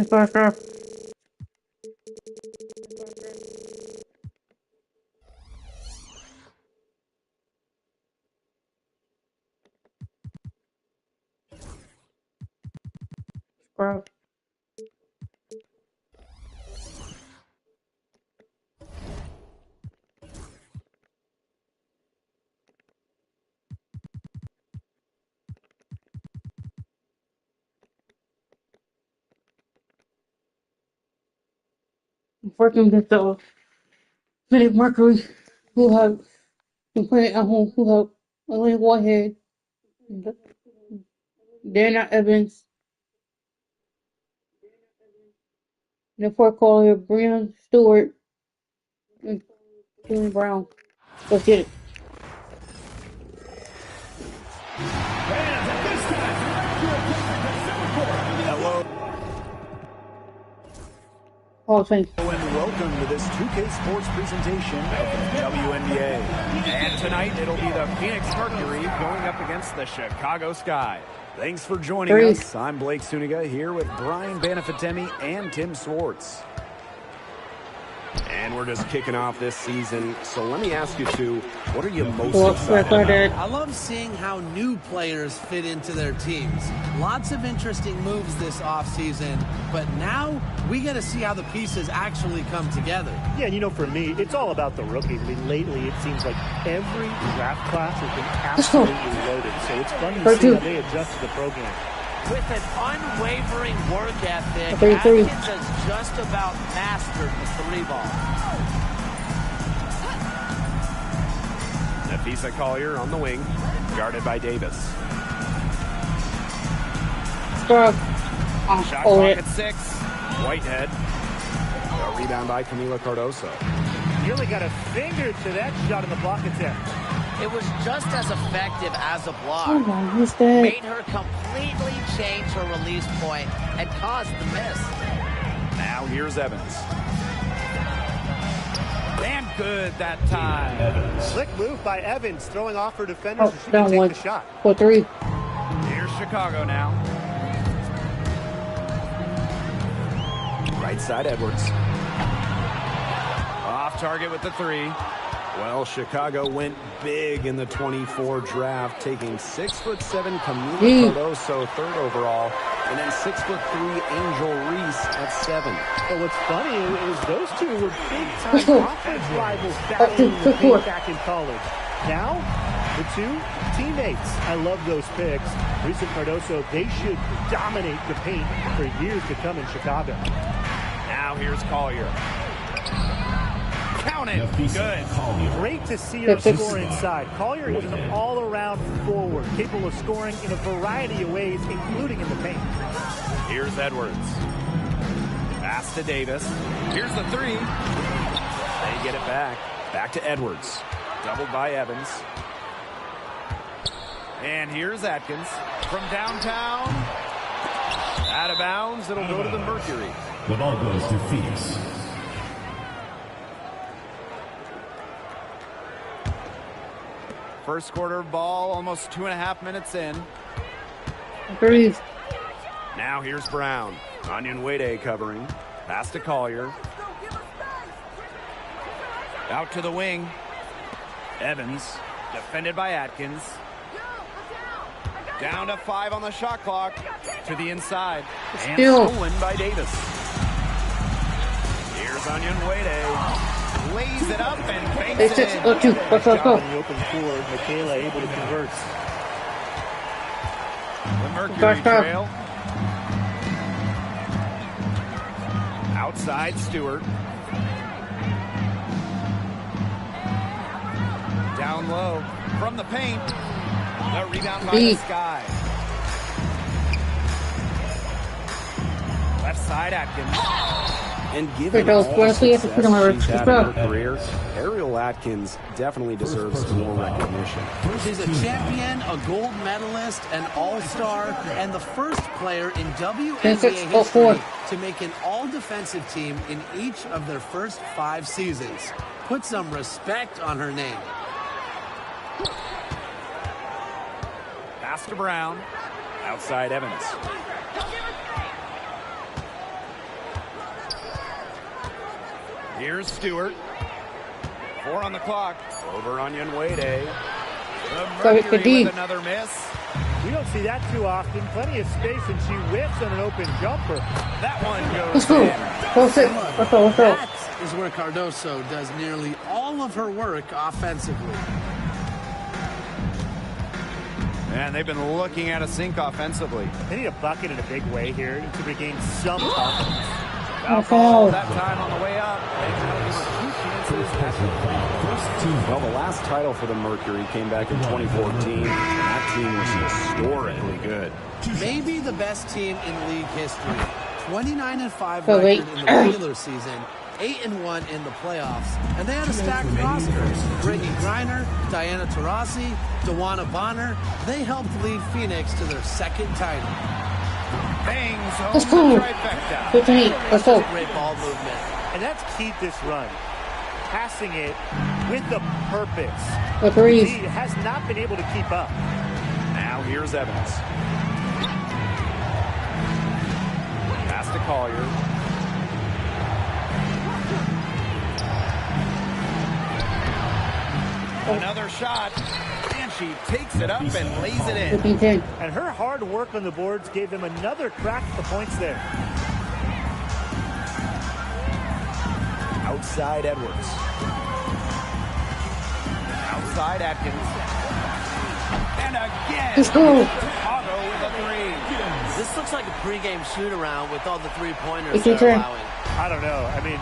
Score. Working against the Philip Mercury, who have been playing at home, who have only Whitehead, Dana Evans, the fourth caller, Brian Stewart, and Julian Brown. Let's get it. Hello. Hall of Fame. And welcome to this 2K Sports presentation of the WNBA. And tonight it'll be the Phoenix Mercury going up against the Chicago Sky. Thanks for joining us. I'm Blake Suniga here with Brian Banafitemi and Tim Swartz. And we're just kicking off this season. So let me ask you two, what are you most excited about? I love seeing how new players fit into their teams. Lots of interesting moves this offseason, but now we get to see how the pieces actually come together. Yeah, and you know, for me, it's all about the rookies. I mean, lately it seems like every draft class has been absolutely loaded. So it's fun to see how they adjust to the program. With an unwavering work ethic, Atkins has just about mastered the three ball. Nafisa Collier on the wing, guarded by Davis. Shot clock at 6. Whitehead. A rebound by Camila Cardoso. Nearly got a finger to that shot in the block attempt. It was just as effective as a block. Made her completely change her release point and caused the miss. Now here's Evans. Damn good that time. Slick move by Evans, throwing off her defenders. She can take the shot. For 3. Here's Chicago now. Right side Edwards. Off target with the 3. Well, Chicago went big in the 24 draft, taking 6'7" Camila Cardoso, 3rd overall, and then 6'3" Angel Reese at 7. But what's funny is those two were big-time offense rivals battling back in college. Now, the two teammates. I love those picks. Reese and Cardoso, they should dominate the paint for years to come in Chicago. Now here's Collier. Count it. Good. Great to see her score inside. Collier is an all-around forward, capable of scoring in a variety of ways, including in the paint. Here's Edwards. Pass to Davis. Here's the 3. They get it back. Back to Edwards. Doubled by Evans. And here's Atkins from downtown. Out of bounds. It'll go to the Mercury. The ball goes to Phoenix. First quarter ball, almost 2.5 minutes in. Breathe. Now here's Brown. Onyenwere covering. Pass to Collier. Out to the wing. Evans, defended by Atkins. Down to 5 on the shot clock. To the inside. And stolen by Davis. Here's Onyenwere. Lays it up and banks it in. Go. In the open floor, Michaela able to convert. The Mercury trail. Outside Stewart. Down low from the paint. The rebound by the Sky. Left side Atkins. And given all the success she's had in her career, Ariel Atkins definitely deserves more recognition. She's a champion, a gold medalist, an all-star, and the first player in WNBA history to make an all-defensive team in each of their first 5 seasons. Put some respect on her name. Pass to Brown. Outside Evans. Here's Stewart. 4 on the clock. Over Onion Wade. Mercury with another miss. We don't see that too often. Plenty of space, and she whiffs on an open jumper. That one goes in. That is where Cardoso does nearly all of her work offensively. And they've been looking at a sink offensively. They need a bucket in a big way here to regain some confidence. Foul that time on the way up. Well, the last title for the Mercury came back in 2014, and that team was historically good. Maybe the best team in league history. 29-5 record in the regular season, 8-1 in the playoffs, and they had a stacked roster. Brittni Griner, Diana Taurasi, Dewana Bonner, they helped lead Phoenix to their second title. Bangs home the trifecta. That's a great ball movement. And that's key this run. Passing it with a purpose. He has not been able to keep up. Now here's Evans. Pass to Collier. Another shot, and she takes it up and lays it in. And her hard work on the boards gave them another crack at the points there. Outside Edwards. Outside Atkins. And again, Chicago with a 3. This looks like a pregame shoot-around with all the three-pointers they're allowing. I don't know. I mean,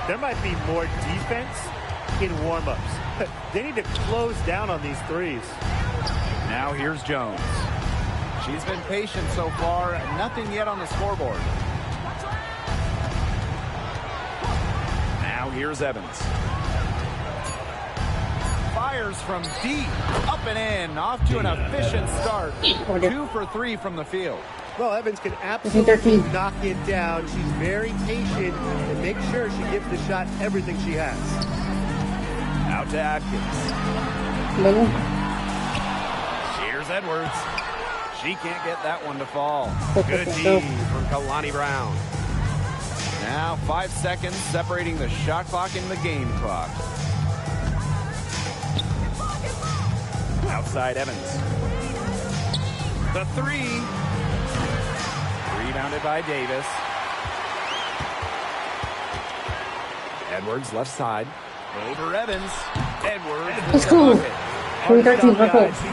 there might be more defense in warm-ups. They need to close down on these threes. Now here's Jones. She's been patient so far. Nothing yet on the scoreboard. Now here's Evans. Fires from deep. Up and in. Off to an efficient start. 2 for 3 from the field. Well, Evans can absolutely knock it down. She's very patient and make sure she gives the shot everything she has. Out to Atkins. Here's Edwards. She can't get that one to fall. Good D from Kalani Brown. Now 5 seconds separating the shot clock and the game clock. Outside Evans. The 3. Rebounded by Davis. Edwards left side. Over Evans. Edwards. Let's go. She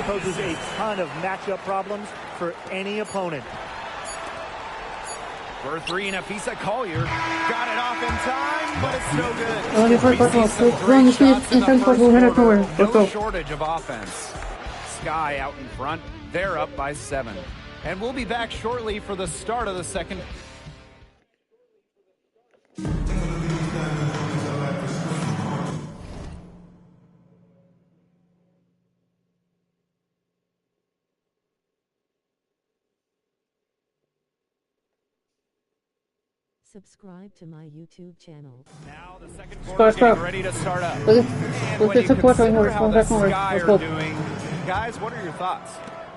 poses a ton of matchup problems for any opponent. For 3, Nafisa Collier got it off in time, but it's no good. No shortage of offense. Sky out in front. They're up by 7. And we'll be back shortly for the start of the second. Subscribe to my YouTube channel. Now the second quarter getting ready to start up. And when you consider how the Sky are doing, guys, what are your thoughts?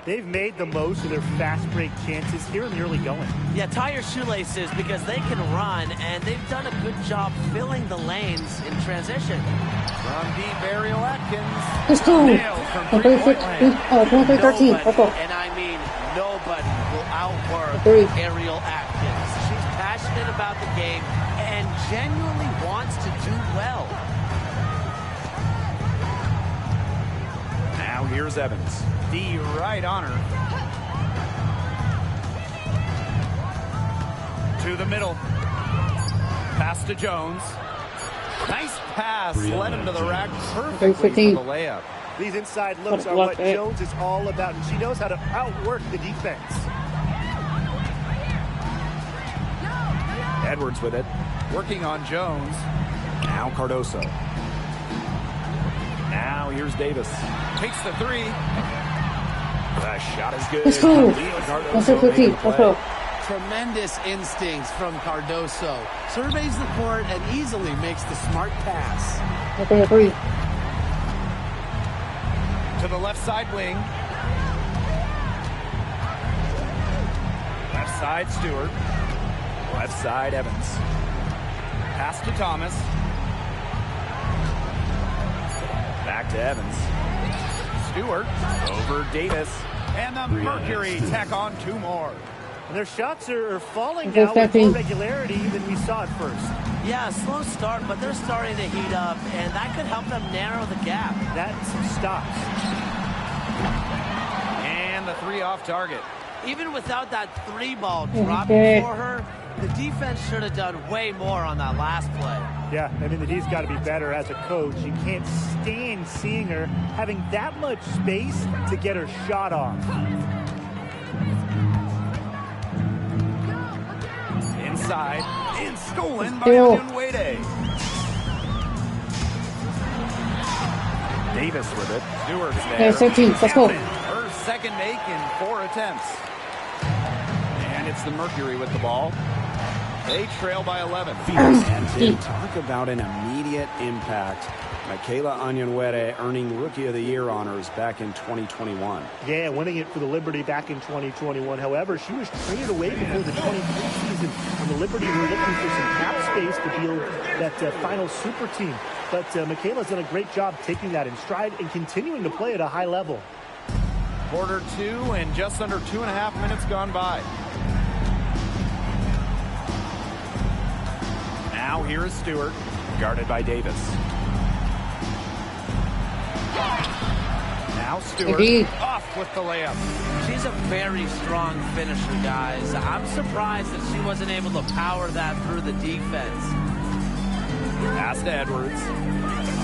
They've made the most of their fast break chances here in the early going. Yeah, tie your shoelaces because they can run, and they've done a good job filling the lanes in transition. From deep, Ariel Atkins. Let's go. Nobody, and I mean nobody, will outwork Ariel Atkins. She's passionate about the game and genuinely wants to do well. Now here's Evans. D right on her. To the middle. Pass to Jones. Nice pass. Led him to the rack perfectly for the layup. These inside looks are what Jones is all about, and she knows how to outwork the defense. Edwards with it. Working on Jones. Now Cardoso. Now here's Davis. Takes the 3. The shot is good. Let's go. Let's go. Tremendous instincts from Cardoso. Surveys the court and easily makes the smart pass. To the left side wing. Left side Stewart. Left side Evans. Pass to Thomas. Back to Evans. Stewart over Davis. And the Mercury tack on 2 more. And their shots are falling now with more regularity than we saw at first. Yeah, slow start, but they're starting to heat up, and that could help them narrow the gap. That's some stops. And the 3 off target. Even without that 3-ball dropping for her, the defense should have done way more on that last play. Yeah, I mean, the D's got to be better as a coach. You can't stand seeing her having that much space to get her shot off. Inside, and stolen by Onyenwere. Davis with it. Stewart's there. Yeah, 13. Let's go. Her second make in 4 attempts. And it's the Mercury with the ball. They trail by 11. And talk about an immediate impact. Michaela Onyenwere earning Rookie of the Year honors back in 2021. Yeah, winning it for the Liberty back in 2021. However, she was traded away before the 23 season, and the Liberty were looking for some cap space to build that final super team. But Michaela's done a great job taking that in stride and continuing to play at a high level. Quarter 2 and just under 2.5 minutes gone by. Now here is Stewart, guarded by Davis. Now Stewart off with the layup. She's a very strong finisher, guys. I'm surprised that she wasn't able to power that through the defense. Pass to Edwards.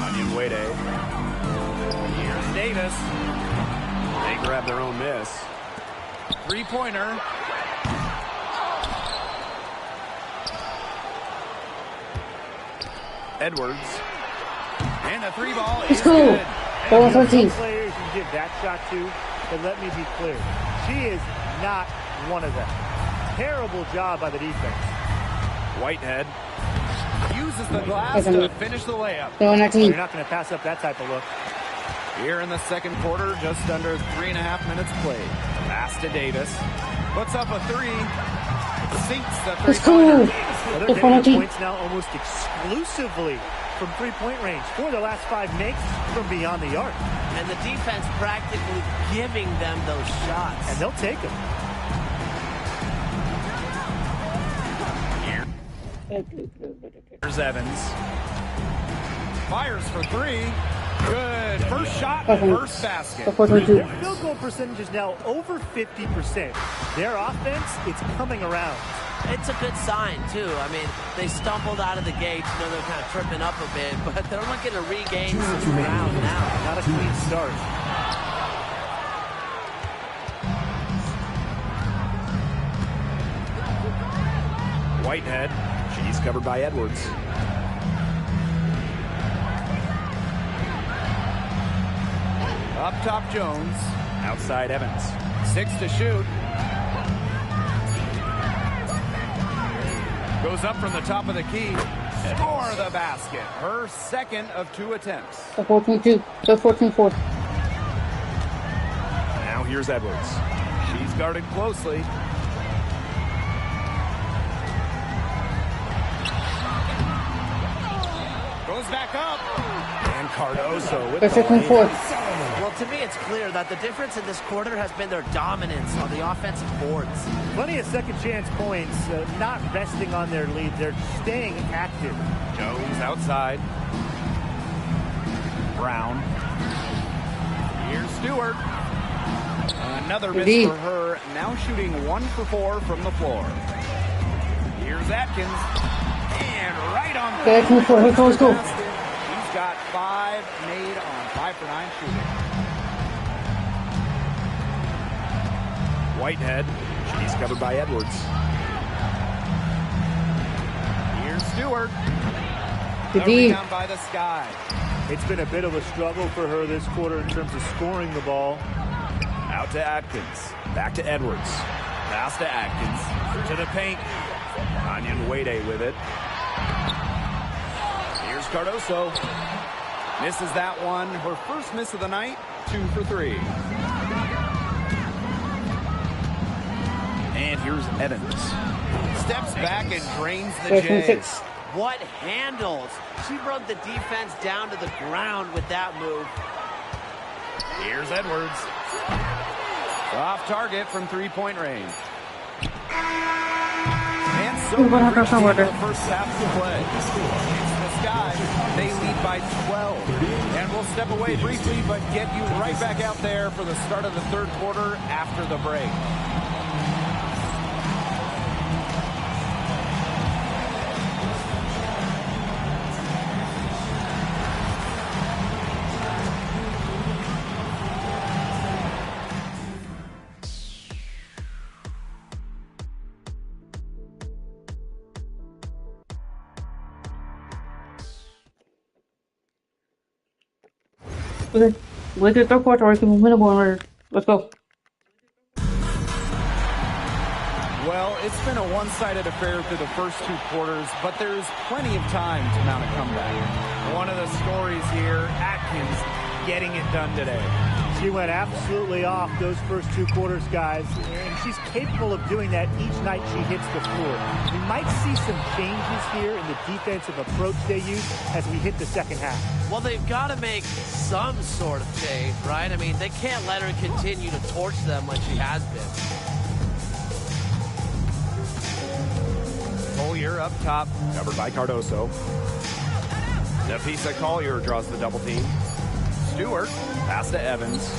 Onyenwere. Here's Davis. They grab their own miss. 3-pointer. Edwards. And the 3-ball is good. Some players you give that shot to, but let me be clear. She is not one of them. Terrible job by the defense. Whitehead uses the glass to finish the layup. You're not going to pass up that type of look. Here in the second quarter, just under 3.5 minutes played. Pass to Davis. Puts up a 3. Sinks the 3-pointer. They're getting points now almost exclusively from 3-point range. 4 of the last 5 makes from beyond the arc. And the defense practically giving them those shots. And they'll take them. Here's Evans. Fires for 3. Good. First shot, first basket. Their field goal percentage is now over 50%. Their offense, it's coming around. It's a good sign, too. I mean, they stumbled out of the gate. You know, they're kind of tripping up a bit, but they're looking to regain some ground now. Not a clean start. Whitehead. She's covered by Edwards. Up top, Jones. Outside, Evans. 6 to shoot. Goes up from the top of the key. Score the basket. Her second of 2 attempts. 14-2. 14-4. Now here's Edwards. She's guarded closely. Goes back up. And Cardoso with 15-4. Well, to me, it's clear that the difference in this quarter has been their dominance on the offensive boards. Plenty of second chance points, not resting on their lead. They're staying active. Jones outside. Brown. Here's Stewart. Another miss for her. Now shooting 1 for 4 from the floor. Here's Atkins. And right on the Let's go. He's got 5 made on 5 for 9 shooting. Whitehead. She's covered by Edwards. Here's Stewart. The rebound by the Sky. It's been a bit of a struggle for her this quarter in terms of scoring the ball. Out to Atkins. Back to Edwards. Pass to Atkins. To the paint. Onyenwere with it. Here's Cardoso. Misses that one. Her first miss of the night. 2 for 3. And here's Evans. Steps back and drains the Jays. What handles? She brought the defense down to the ground with that move. Here's Edwards. Off target from three-point range. And so we reached the end of the first half of the play. It's the Sky. They lead by 12. And we'll step away briefly, but get you right back out there for the start of the third quarter after the break. Okay, we get the quarter. I can win a one. Let's go. Well, it's been a one-sided affair through the first two quarters, but there's plenty of time to mount a comeback. One of the stories here, Atkins getting it done today. She went absolutely off those first two quarters, guys, and she's capable of doing that each night she hits the floor. We might see some changes here in the defensive approach they use as we hit the second half. Well, they've got to make some sort of change, right? I mean, they can't let her continue to torch them like she has been. Collier up top, covered by Cardoso. Nafisa Collier draws the double team. Stewart, pass to Evans.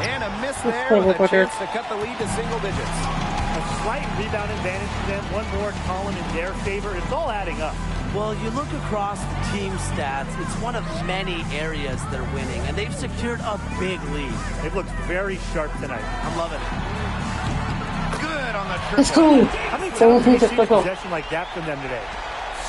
And a miss there with a chance to cut the lead to single digits. A slight rebound advantage for them. One more column in their favor. It's all adding up. Well, you look across the team stats, it's one of many areas they're winning, and they've secured a big lead. They've looked very sharp tonight. I'm loving it. Good on the triple. It's cool. How many times have you seen a possession like that from them today?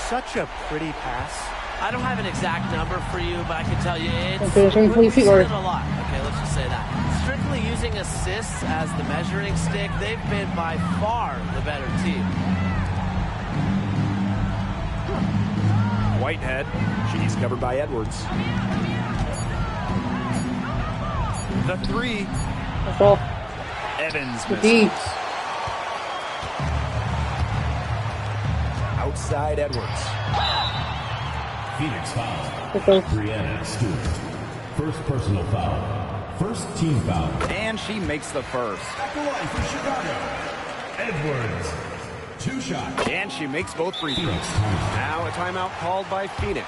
Such a pretty pass. I don't have an exact number for you, but I can tell you it's we've seen it a lot. Okay, let's just say that. Strictly using assists as the measuring stick, they've been by far the better team. Whitehead, she's covered by Edwards. The three. That's all. Evans misses. Outside Edwards. Phoenix foul. Brianna Stewart. First personal foul. First team foul. And she makes the first. At the line for Chicago, Edwards. 2 shots. And she makes both free throws. Now a timeout called by Phoenix.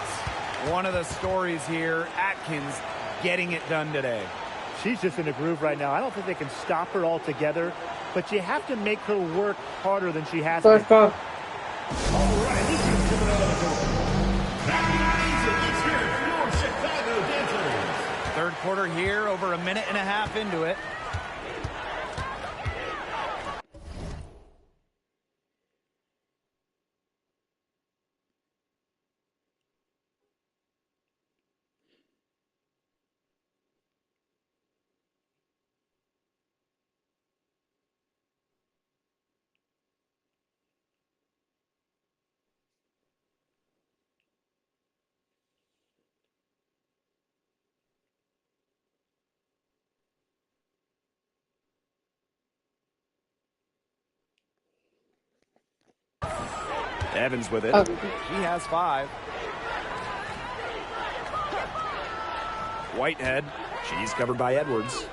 One of the stories here, Atkins getting it done today. She's just in a groove right now. I don't think they can stop her altogether, but you have to make her work harder than she has been. All right, third quarter here, over a minute and a half into it. Evans with it. She has 5. Whitehead, she's covered by Edwards.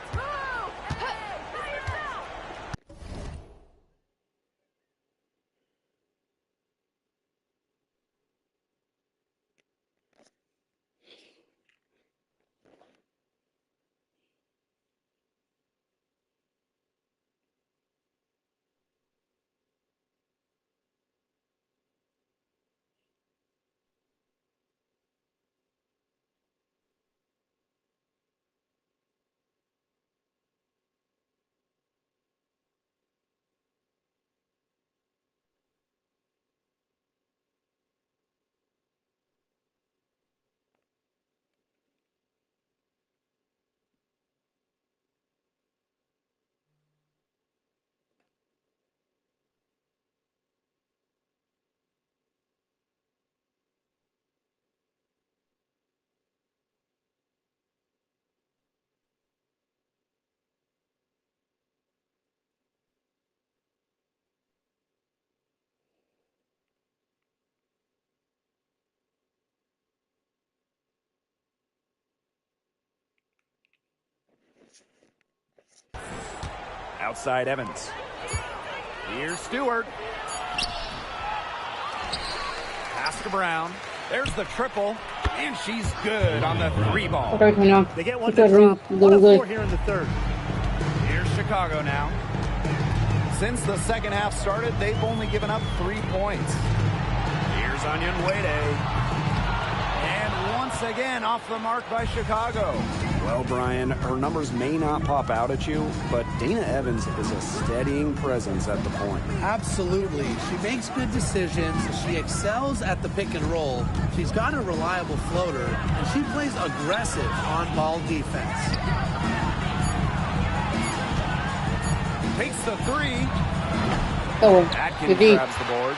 Outside Evans. Here's Stewart. Pass to Brown. There's the triple, and she's good on the 3 ball. They get one to drop. 1 of 4 here in the third. Here's Chicago now. Since the second half started, they've only given up 3 points. Here's Onion Wade. And once again, off the mark by Chicago. Well, Brian, her numbers may not pop out at you, but Dana Evans is a steadying presence at the point. Absolutely. She makes good decisions. She excels at the pick and roll. She's got a reliable floater, and she plays aggressive on-ball defense. Takes the 3. Oh, Atkins grabs the board.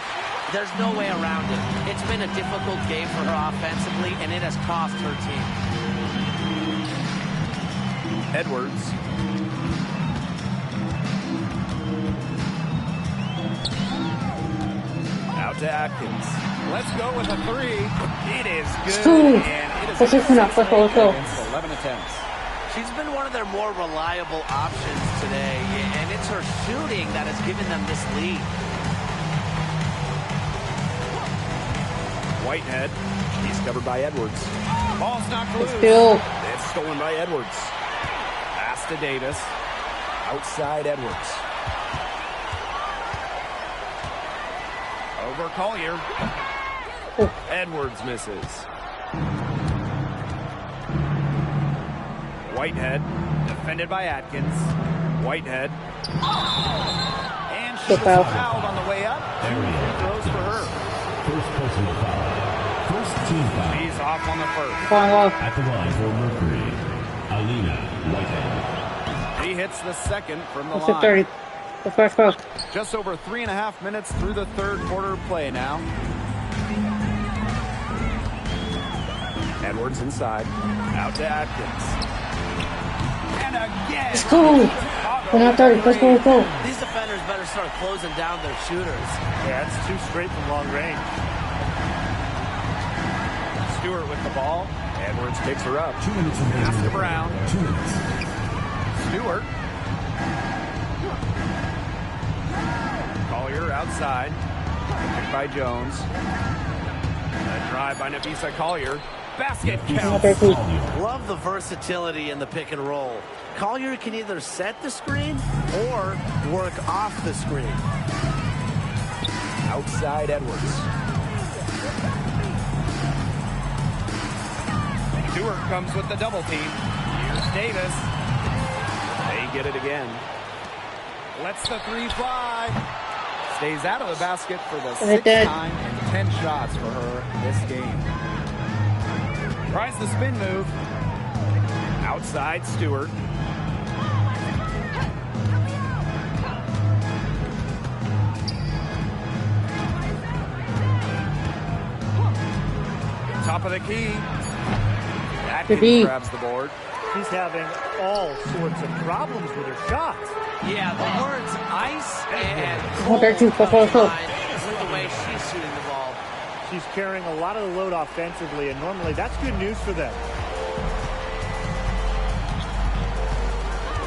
There's no way around it. It's been a difficult game for her offensively, and it has cost her team. Edwards. Out to Atkins. Let's go with a 3. It is good. And it is 11 attempts. She's been one of their more reliable options today, and it's her shooting that has given them this lead. Whitehead. He's covered by Edwards. Ball's knocked loose. It's stolen by Edwards. Pass to Davis. Outside Edwards. Over Collier. Edwards misses. Whitehead, defended by Atkins. Whitehead. And she's fouled on the way up. Throws for her. First personal foul. First team foul. She's off on the first. At the line for Mercury, Alina Whitehead. He hits the second from the line. The first foul. Just over 3.5 minutes through the third quarter play now. Edwards inside. Out to Atkins. And again. Let's go. We're not 30. Let's go. Let's go. These defenders better start closing down their shooters. Yeah, it's 2 straight from long range. Stewart with the ball. Edwards picks her up. 2 minutes remaining. Pass to Brown. 2 minutes. Stewart. Collier outside. Picked by Jones. A drive by Nafisa Collier. Basket count. Love the versatility in the pick and roll. Collier can either set the screen or work off the screen. Outside Edwards. Stewart comes with the double team. Here's Davis. They get it again. Lets the 3 fly. Stays out of the basket for the 6th time and 10 shots for her this game. Tries the spin move. Outside Stewart. Top of the key. Atkins grabs the board. She's having all sorts of problems with her shots. Yeah, the words ice and cold with the way she's shooting the ball. She's carrying a lot of the load offensively, and normally that's good news for them.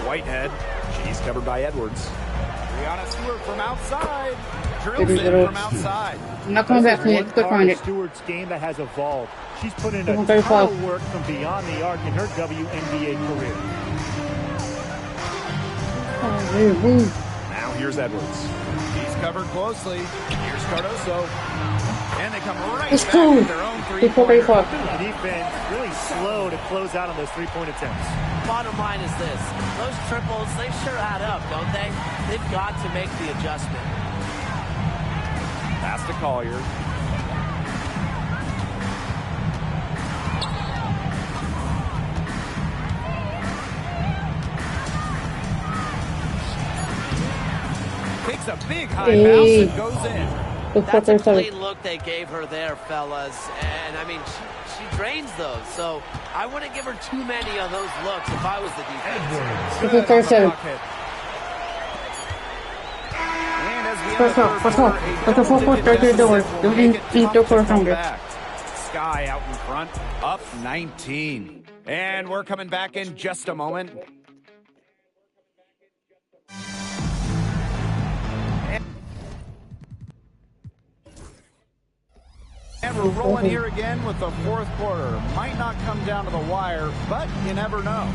Whitehead. She's covered by Edwards. Brianna Stewart from outside. Drills it from outside. I'm not coming back from it. Go find it. Stewart's game that has evolved. She's put in a ton of work from beyond the arc in her WNBA career. Now here's Edwards. He's covered closely. Here's Cardoso. And they come right Let's back go. with their own 3-pointer. The defense really slow to close out on those 3-point attempts. Bottom line is this. Those triples, they sure add up, don't they? They've got to make the adjustment. Pass to Collier. Takes a big high bounce and goes in. That's a clean look they gave her there, fellas. And, I mean, she drains those. So I wouldn't give her too many of those looks if I was the defense. Sky out in front, up 19. And we're coming back in just a moment. And we're rolling here again with the fourth quarter. Might not come down to the wire, but you never know.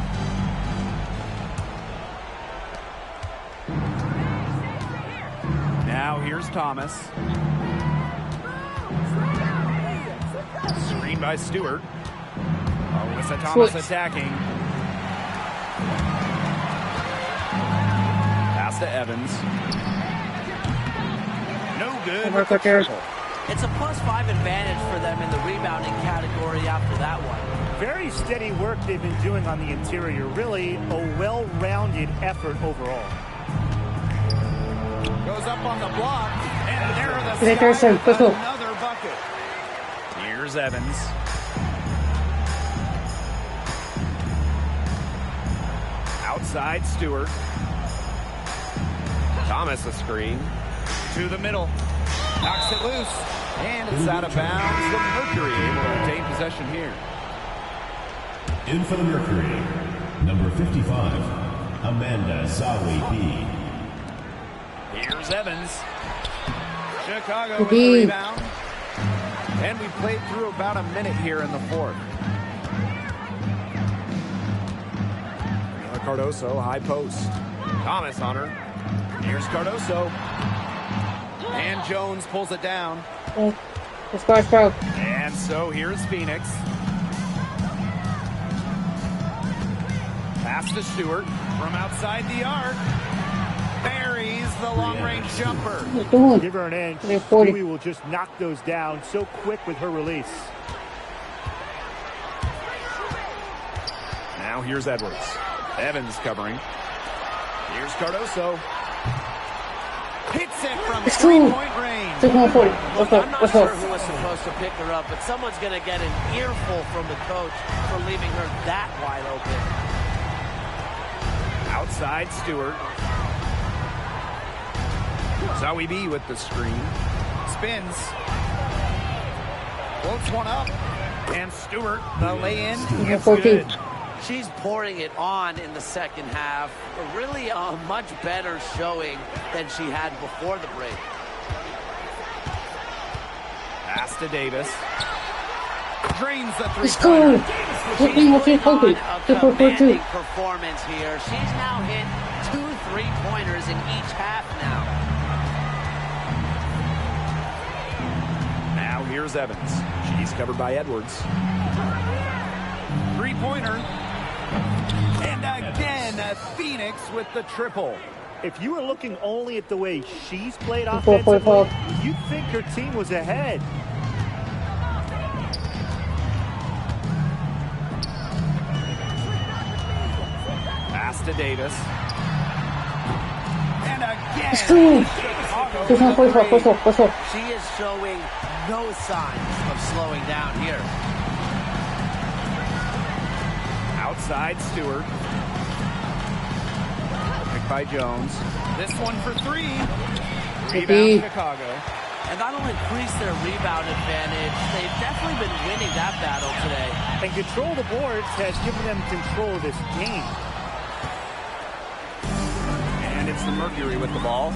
Now here's Thomas. Screen by Stewart. Alyssa Thomas attacking. Pass to Evans. No good with the triple. It's a +5 advantage for them in the rebounding category after that one. Very steady work they've been doing on the interior. Really a well-rounded effort overall. Goes up on the block, and there are the Sky with another bucket. Here's Evans. Outside Stewart. Thomas a screen. To the middle. Knocks it loose. And it's out of bounds. The Mercury able to retain possession here. In for the Mercury, number 55, Amanda Zawi. Here's Evans. Chicago with the rebound. And we played through about a minute here in the fourth. Cardoso, high post. Thomas on her. Here's Cardoso. And Jones pulls it down. And so here's Phoenix. Pass to Stewart from outside the arc. Buries the long-range jumper. Give her an inch. Stewie will just knock those down so quick with her release. Now here's Edwards. Evans covering. Here's Cardoso. Hits it from three-point range. Look, I'm not sure who was supposed to pick her up, but someone's going to get an earful from the coach for leaving her that wide open. Outside Stewart. Zawi B with the screen. Spins. Floats one up. And Stewart, the lay-in, gets good. She's pouring it on in the second half. Really a much better showing than she had before the break. Pass to Davis. Drains the three-pointer. She's putting on a commanding performance here. She's now hit 2 3-pointers in each half now. Now here's Evans. She's covered by Edwards. Three-pointer. And again, Phoenix with the triple. If you were looking only at the way she's played offensively, you'd think her team was ahead. Pass to Davis. And again, she is showing no signs of slowing down here. Outside Stewart. Picked by Jones. This one for three. Rebound Chicago. And that'll increase their rebound advantage. They've definitely been winning that battle today. And control the boards has given them control of this game. And it's the Mercury with the ball.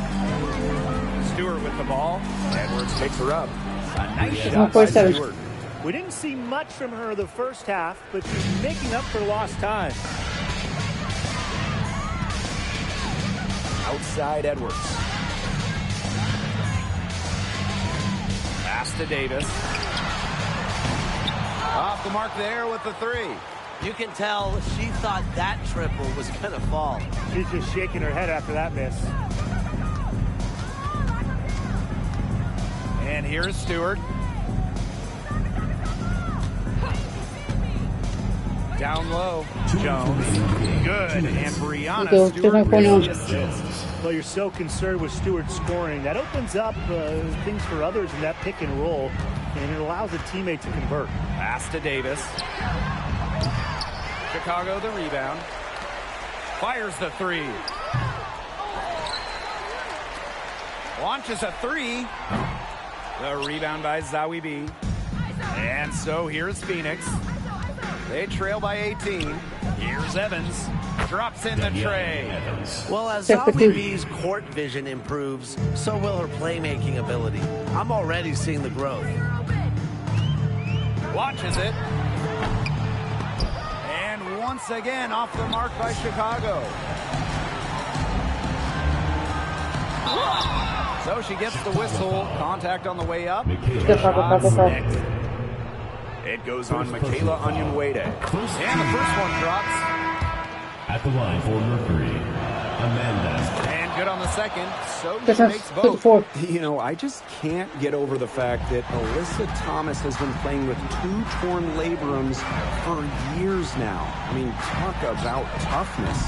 Stewart with the ball. Edwards picks her up. A nice shot by Stewart. We didn't see much from her the first half, but she's making up for lost time. Outside Edwards. Pass to Davis. Off the mark there with the three. You can tell she thought that triple was going to fall. She's just shaking her head after that miss. And here's Stewart. Down low, Jones. Good, and Brianna Stewart with the assist. Well, you're so concerned with Stewart scoring. That opens up things for others in that pick and roll, and it allows a teammate to convert. Pass to Davis. Chicago the rebound. Fires the three. Launches a three. The rebound by Zawi B. And so here's Phoenix. They trail by 18. Here's Evans. Drops in the tray. Well, as Zawi B's court vision improves, so will her playmaking ability. I'm already seeing the growth. Watches it. And once again off the mark by Chicago. So she gets the whistle. Contact on the way up. Shots next. It goes on Michaela Onyenwere. And the first one drops. At the line for Mercury, Amanda. And good on the second. So she makes both. You know, I just can't get over the fact that Alyssa Thomas has been playing with 2 torn labrums for years now. I mean, talk about toughness.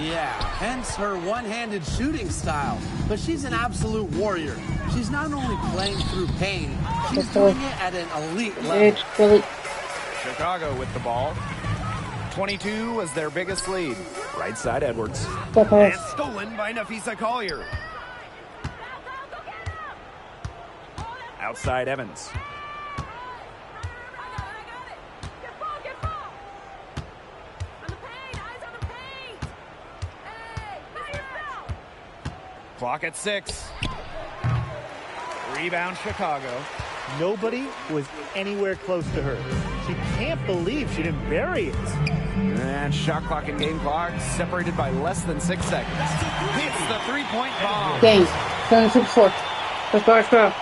Yeah, hence her one-handed shooting style. But she's an absolute warrior. She's not only playing through pain, she's doing it at an elite level. Chicago with the ball. 22 was their biggest lead. Right side, Edwards. And stolen by Napheesa Collier. Outside, Evans. Clock at 6. Rebound, Chicago. Nobody was anywhere close to her. She can't believe she didn't bury it. And shot clock and game clock separated by less than 6 seconds. Hits the three-point bomb. Game. 7-6-4. Let's go.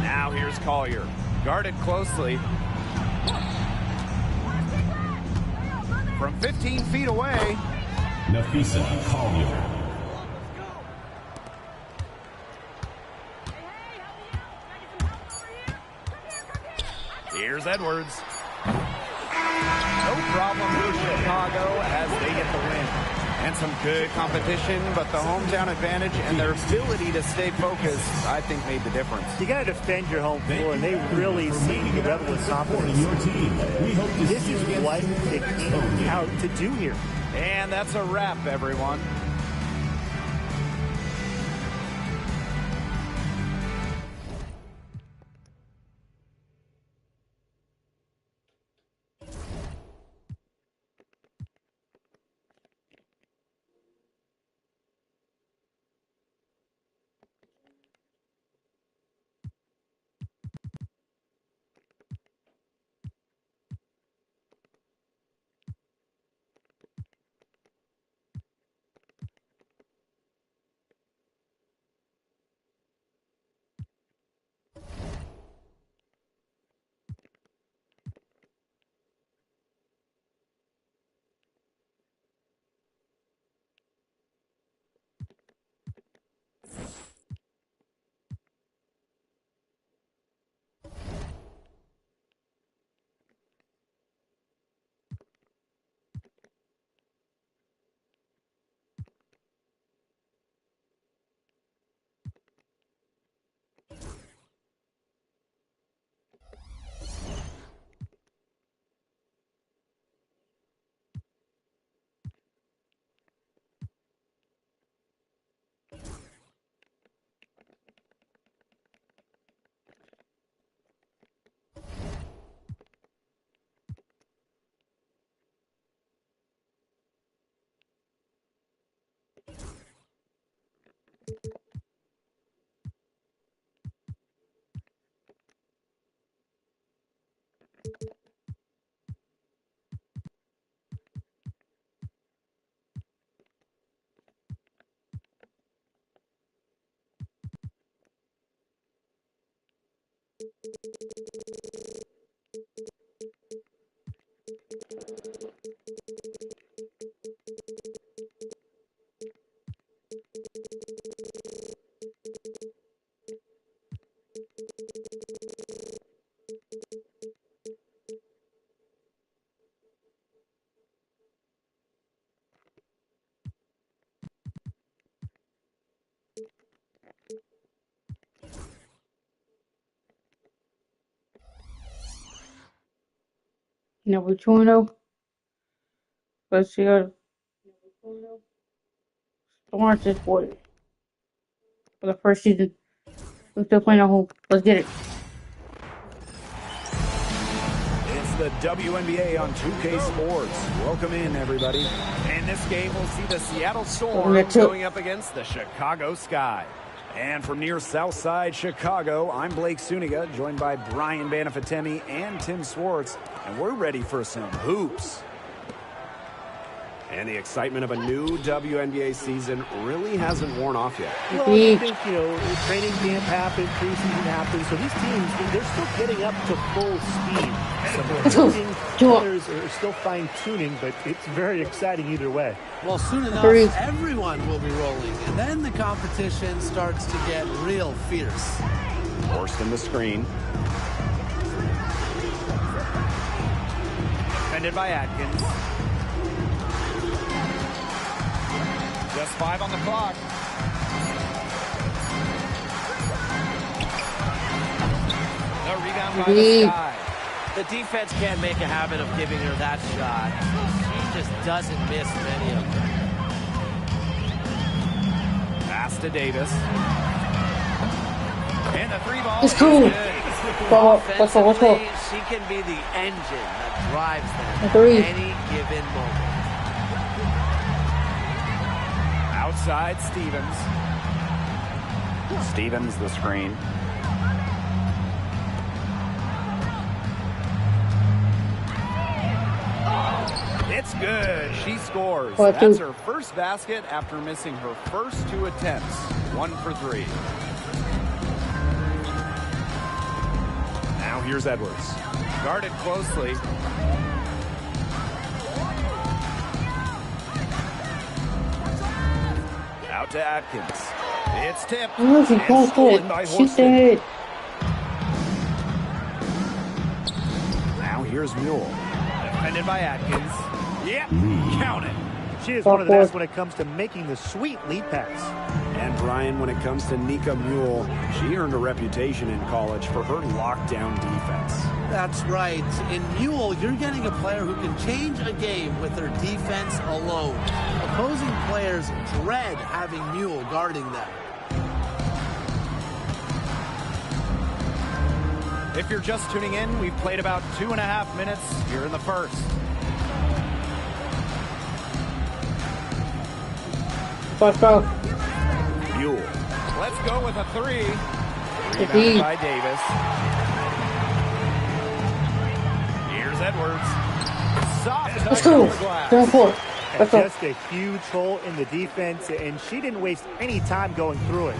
Now here's Collier. Guarded closely. From 15 feet away. Napheesa Collier. Here's Edwards. No problem for Chicago as they get the win. And some good competition, but the hometown advantage and their ability to stay focused, I think, made the difference. You got to defend your home floor, and they really seem to rebel with confidence. This is what they came out to do here. And that's a wrap, everyone. Number 2-0. Let's see how Lawrence is for the first season. We're still playing at home. Let's get it. It's the WNBA on 2K Sports. Welcome in, everybody. In this game, we'll see the Seattle Storm going up against the Chicago Sky. And from near Southside Chicago, I'm Blake Suniga, joined by Brian Banafatemi and Tim Swartz, and we're ready for some hoops. And the excitement of a new WNBA season really hasn't worn off yet. Well, I think, training camp happened, preseason happened, so these teams, they're still getting up to full speed. Some others are still fine-tuning, but it's very exciting either way. Well, soon enough, everyone will be rolling, and then the competition starts to get real fierce. Forced in the screen. Defended by Atkins. Just 5 on the clock. The rebound by the Sky. The defense can't make a habit of giving her that shot. She just doesn't miss many of them. Pass to Davis. And the 3 ball. It's cool. Offensively, she can be the engine that drives them at any given moment. Outside Stevens. Stevens the screen. It's good. She scores. That's her first basket after missing her first 2 attempts. 1 for 3. Now here's Edwards. Guarded closely. Out to Atkins. It's tipped. And stolen by Horston. Now here's Mule. Defended by Atkins. Yep, count it. She is one of the best when it comes to making the sweet lead pass. And Brian, when it comes to Nika Mule, she earned a reputation in college for her lockdown defense. That's right. In Mule, you're getting a player who can change a game with her defense alone. Opposing players dread having Mule guarding them. If you're just tuning in, we've played about 2.5 minutes here in the first. Let's go. Mule. Let's go with a 3. Rebounded by Davis. Here's Edwards. Soft Let's go. Just a huge hole in the defense, and she didn't waste any time going through it.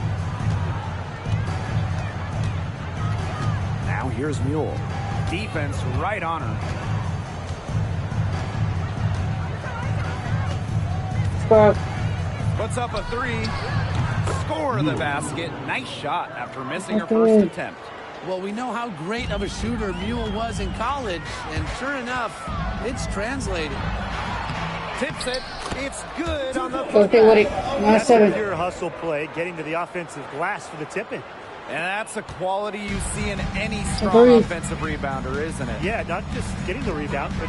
Now here's Mule. Defense right on her. Puts up a 3. Score the basket. Nice shot after missing her first attempt. Well, we know how great of a shooter Mule was in college, and sure enough, it's translating. Tips it. It's good on the That's a pure hustle play, getting to the offensive glass for the tip-in. And that's a quality you see in any strong offensive rebounder, isn't it? Yeah, not just getting the rebound, but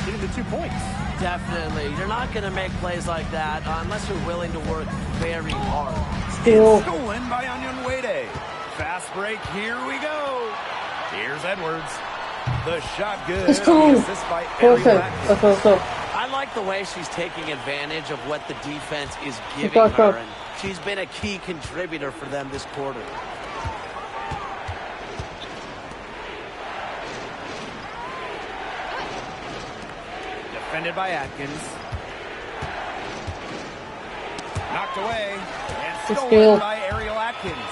getting the 2 points. Definitely. You're not going to make plays like that unless you're willing to work very hard. It's stolen by Onion Wade. Fast break. Here we go. Here's Edwards. The shot good. It's cool. Assist by I like the way she's taking advantage of what the defense is giving her, and she's been a key contributor for them this quarter. Defended by Atkins. Knocked away and stolen by Ariel Atkins.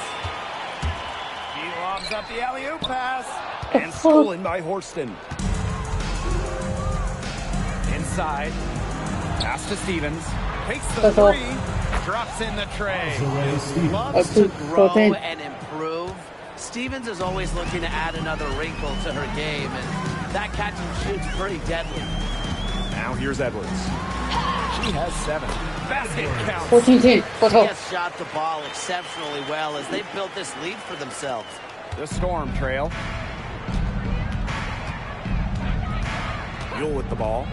He lobs up the alley-oop pass and stolen by Horston. Inside. Pass to Stevens. Takes the 3. Drops in the tray. Loves to grow and improve. Stevens is always looking to add another wrinkle to her game, and that catch and shoot's pretty deadly. Now here's Edwards. She has 7. Basket count. 14. She has shot the ball exceptionally well as they built this lead for themselves. The Storm trail. Mule with the ball.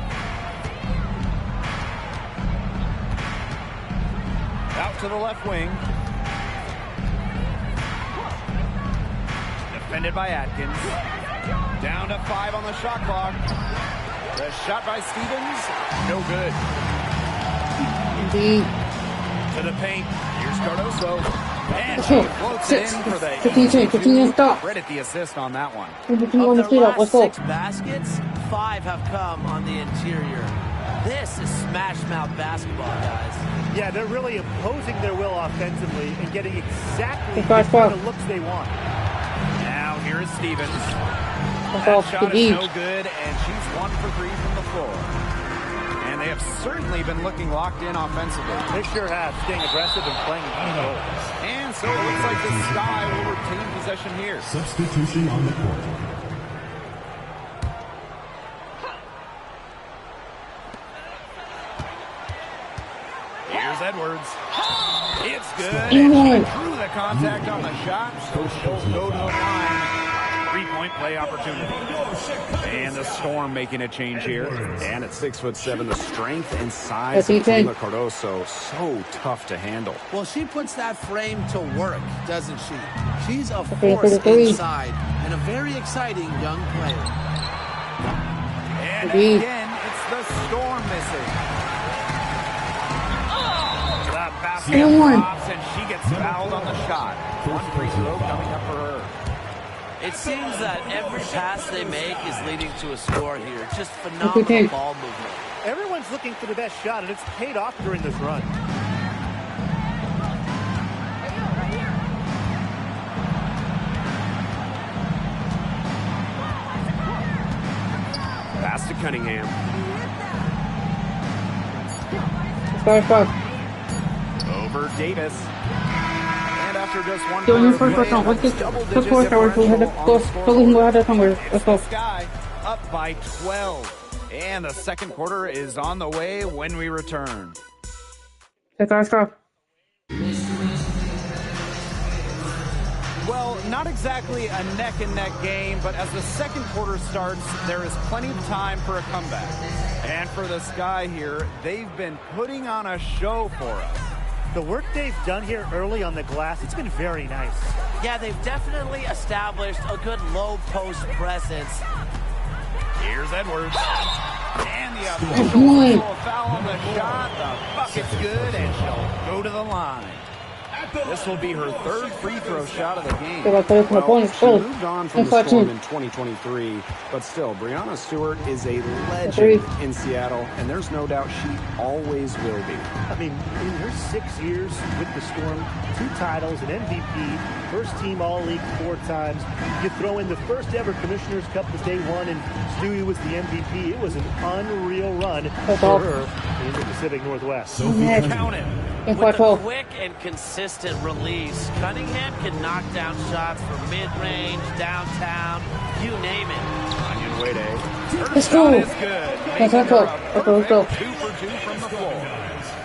Out to the left wing. Defended by Atkins. Down to 5 on the shot clock. The shot by Stevens. No good. Indeed. To the paint. Here's Cardoso. And she floats it in for the 15 stop. Credit the assist on that one. Of their last 6 baskets, 5 have come on the interior. This is smash-mouth basketball, guys. Yeah, they're really imposing their will offensively and getting exactly the kind of looks they want. Now here is Stevens. That shot is no good, and she's 1 for 3 from the floor. And they have certainly been looking locked in offensively. They sure have, staying aggressive and playing control. And so it looks like the Sky will retain possession here. Substitution on the court. Here's Edwards. It's good. And she drew the contact on the shot, so she'll go to the line. 3-point play opportunity. And the Storm making a change here. And at 6'7", the strength and size of Taylor Cardoso, so tough to handle. Well, she puts that frame to work, doesn't she? She's a force inside and a very exciting young player. And again, it's the Storm missing. The basket drops, and she gets fouled on the shot. 1 free throw coming up for her. It seems that every pass they make is leading to a score here. Just phenomenal ball movement. Everyone's looking for the best shot, and it's paid off during this run. Pass to Cunningham. Over Davis. After just 1 Sky up by 12. And the second quarter is on the way when we return. Well, not exactly a neck-and-neck game, but as the second quarter starts, there is plenty of time for a comeback. And for the Sky here, they've been putting on a show for us. The work they've done here early on the glass, it's been very nice. Yeah, they've definitely established a good low post presence. Here's Edwards. And the official foul on the shot. The bucket's good, and she'll go to the line. This will be her 3rd free throw shot of the game. Well, she moved on from the Storm in 2023, but still, Breanna Stewart is a legend in Seattle, and there's no doubt she always will be. I mean, in her 6 years with the Storm, 2 titles, an MVP, first team All-League 4 times. You throw in the first ever Commissioner's Cup that they won, and Stewie was the MVP. It was an unreal run for her in the Pacific Northwest. Count it. With a quick and consistent release, Cunningham can knock down shots from mid-range, downtown, you name it. Onion Wade. Let's go. Is good. Let's go. 2 for 2 from the floor.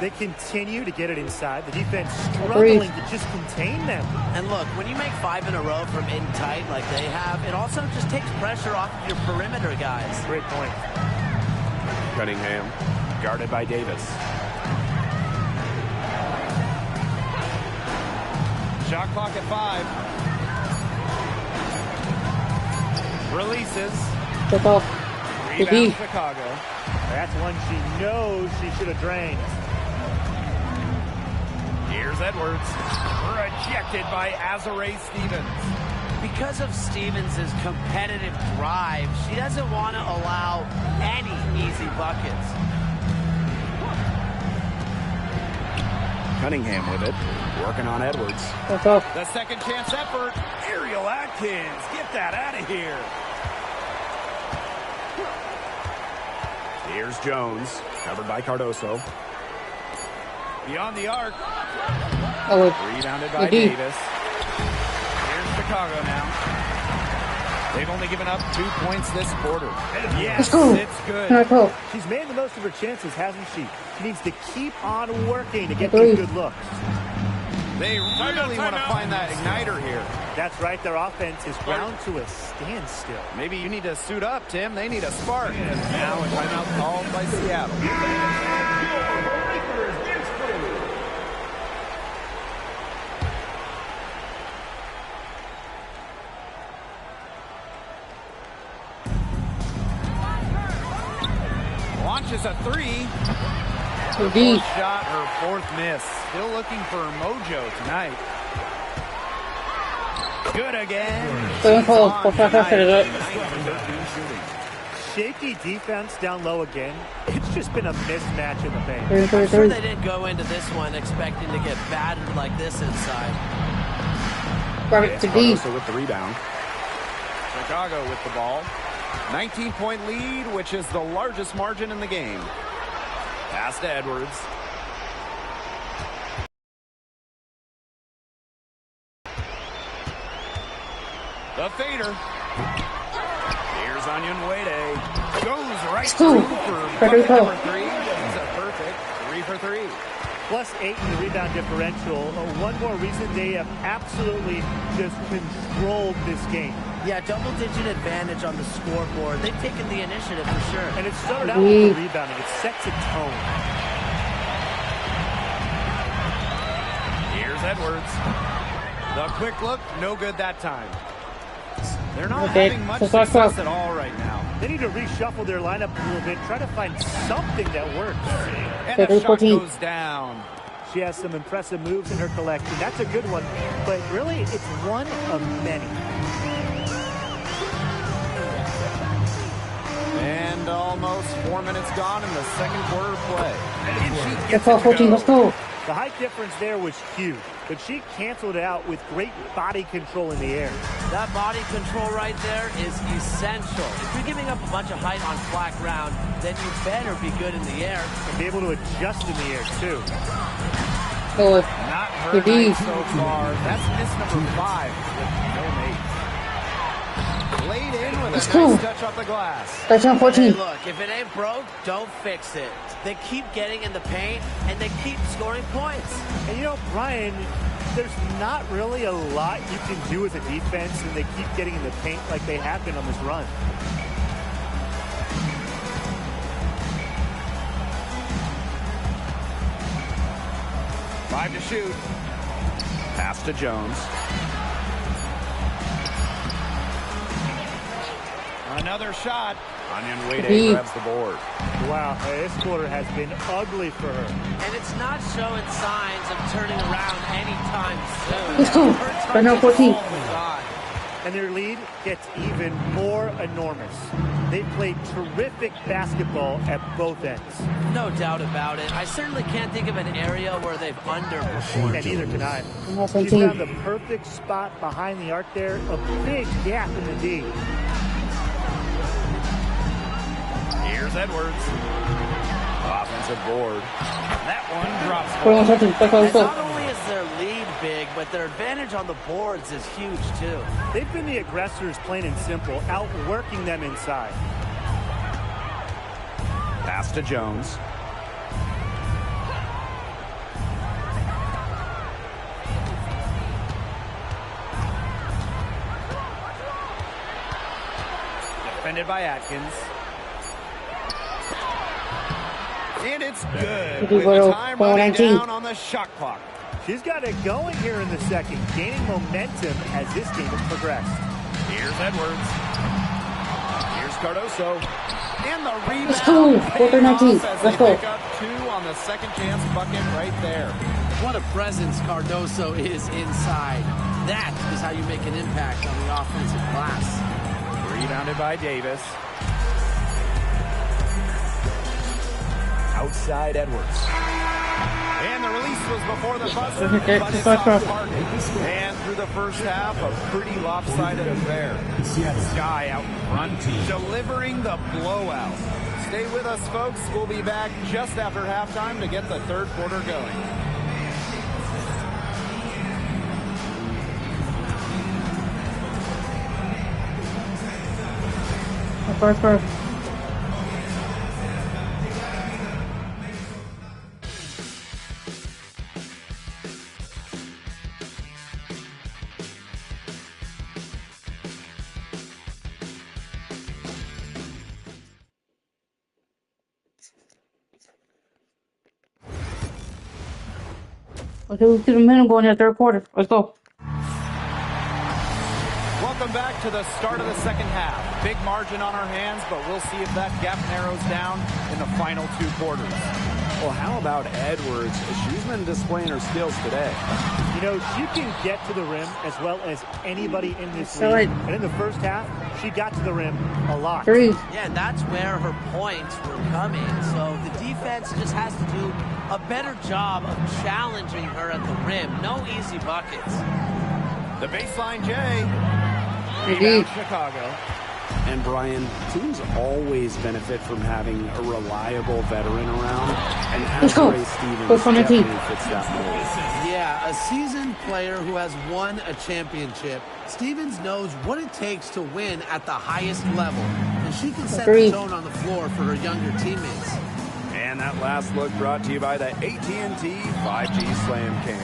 They continue to get it inside. The defense struggling to just contain them. And look, when you make 5 in a row from in tight like they have, it also just takes pressure off of your perimeter guys. Great point. Cunningham, guarded by Davis. Shot clock at 5. Releases. Rebound Chicago. That's one she knows she should have drained. Here's Edwards. Rejected by Azare Stevens. Because of Stevens' competitive drive, she doesn't want to allow any easy buckets. Cunningham with it, working on Edwards. The second chance effort. Ariel Atkins, get that out of here. Here's Jones, covered by Cardoso. Beyond the arc. Rebounded by Indeed. Davis. Here's Chicago now. They've only given up 2 points this quarter. Yes, it's good. She's made the most of her chances, hasn't she? She needs to keep on working to get these good looks. They really want to find that igniter here. That's right. Their offense is ground to a standstill. Maybe you need to suit up, Tim. They need a spark. Now a timeout called by Seattle. Launches a 3. Her fourth shot, her 4th miss. Still looking for mojo tonight. Good again. Shaky defense down low again. It's just been a mismatch in the paint. I'm sure they didn't go into this one expecting to get battered like this inside. Cardoso with the rebound. Chicago with the ball. 19-point lead, which is the largest margin in the game. Pass to Edwards. The fader. Here's Onyenwere. Goes right through for bucket number 3. It's a perfect 3 for 3. +8 in the rebound differential. One more reason they have absolutely just controlled this game. Yeah, double-digit advantage on the scoreboard. They've taken the initiative for sure. And it started out with the rebounding. It sets a tone. Here's Edwards. The quick look, no good that time. They're not having much success at all right now. They need to reshuffle their lineup a little bit, try to find something that works. And the shot goes down. She has some impressive moves in her collection. That's a good one, but really it's one of many. And almost 4 minutes gone in the second quarter play. That's all 14, let's go. The height difference there was huge, but she canceled it out with great body control in the air. That body control right there is essential. If you're giving up a bunch of height on flat ground, then you better be good in the air. And be able to adjust in the air, too. Not her night so far. That's miss number 5 with no mate. Laid in with a nice touch off the glass. That's on 14. Hey, look, if it ain't broke, don't fix it. They keep getting in the paint, and they keep scoring points. And you know, Brian, there's not really a lot you can do as a defense, and they keep getting in the paint like they have been on this run. Five to shoot. Pass to Jones. Another shot. Onyenwere grabs the board. Wow, this quarter has been ugly for her. And it's not showing signs of turning around anytime soon. Let's go. Right now, 14. And their lead gets even more enormous. They played terrific basketball at both ends. No doubt about it. I certainly can't think of an area where they've underperformed. And neither can I. She found the perfect spot behind the arc there. A big gap in the D. Here's Edwards. Offensive board. That one drops. Not only is their lead big, but their advantage on the boards is huge too. They've been the aggressors, plain and simple, outworking them inside. Pass to Jones. Defended by Atkins. And it's good. With time running down on the shot clock. She's got it going here in the second, gaining momentum as this game has progressed. Here's Edwards. Here's Cardoso. And the rebound. Let's go. Quarter 19. Let's go. Pick up 2 on the second chance bucket right there. What a presence Cardoso is inside. That is how you make an impact on the offensive glass. Rebounded by Davis. Outside Edwards. And the release was before the buzzer, but it's off target. And through the first half, a pretty lopsided affair. Sky out in front, delivering the blowout. Stay with us, folks. We'll be back just after halftime to get the third quarter going. First. Okay, we'll see the minute going in the third quarter. Let's go. Welcome back to the start of the second half. Big margin on our hands, but we'll see if that gap narrows down in the final 2 quarters. Well, how about Edwards? She's been displaying her skills today. You know, she can get to the rim as well as anybody in this league. And in the first half, she got to the rim a lot. Yeah, and that's where her points were coming. So the defense just has to do a better job of challenging her at the rim. No easy buckets. The baseline, Jay. Rebound, Chicago. And Brian, teams always benefit from having a reliable veteran around, and Ashley Stevens definitely fits that mold. Yeah, a seasoned player who has won a championship. Stevens knows what it takes to win at the highest level, and she can set the tone on the floor for her younger teammates. And that last look brought to you by the AT&T 5G Slam Cam.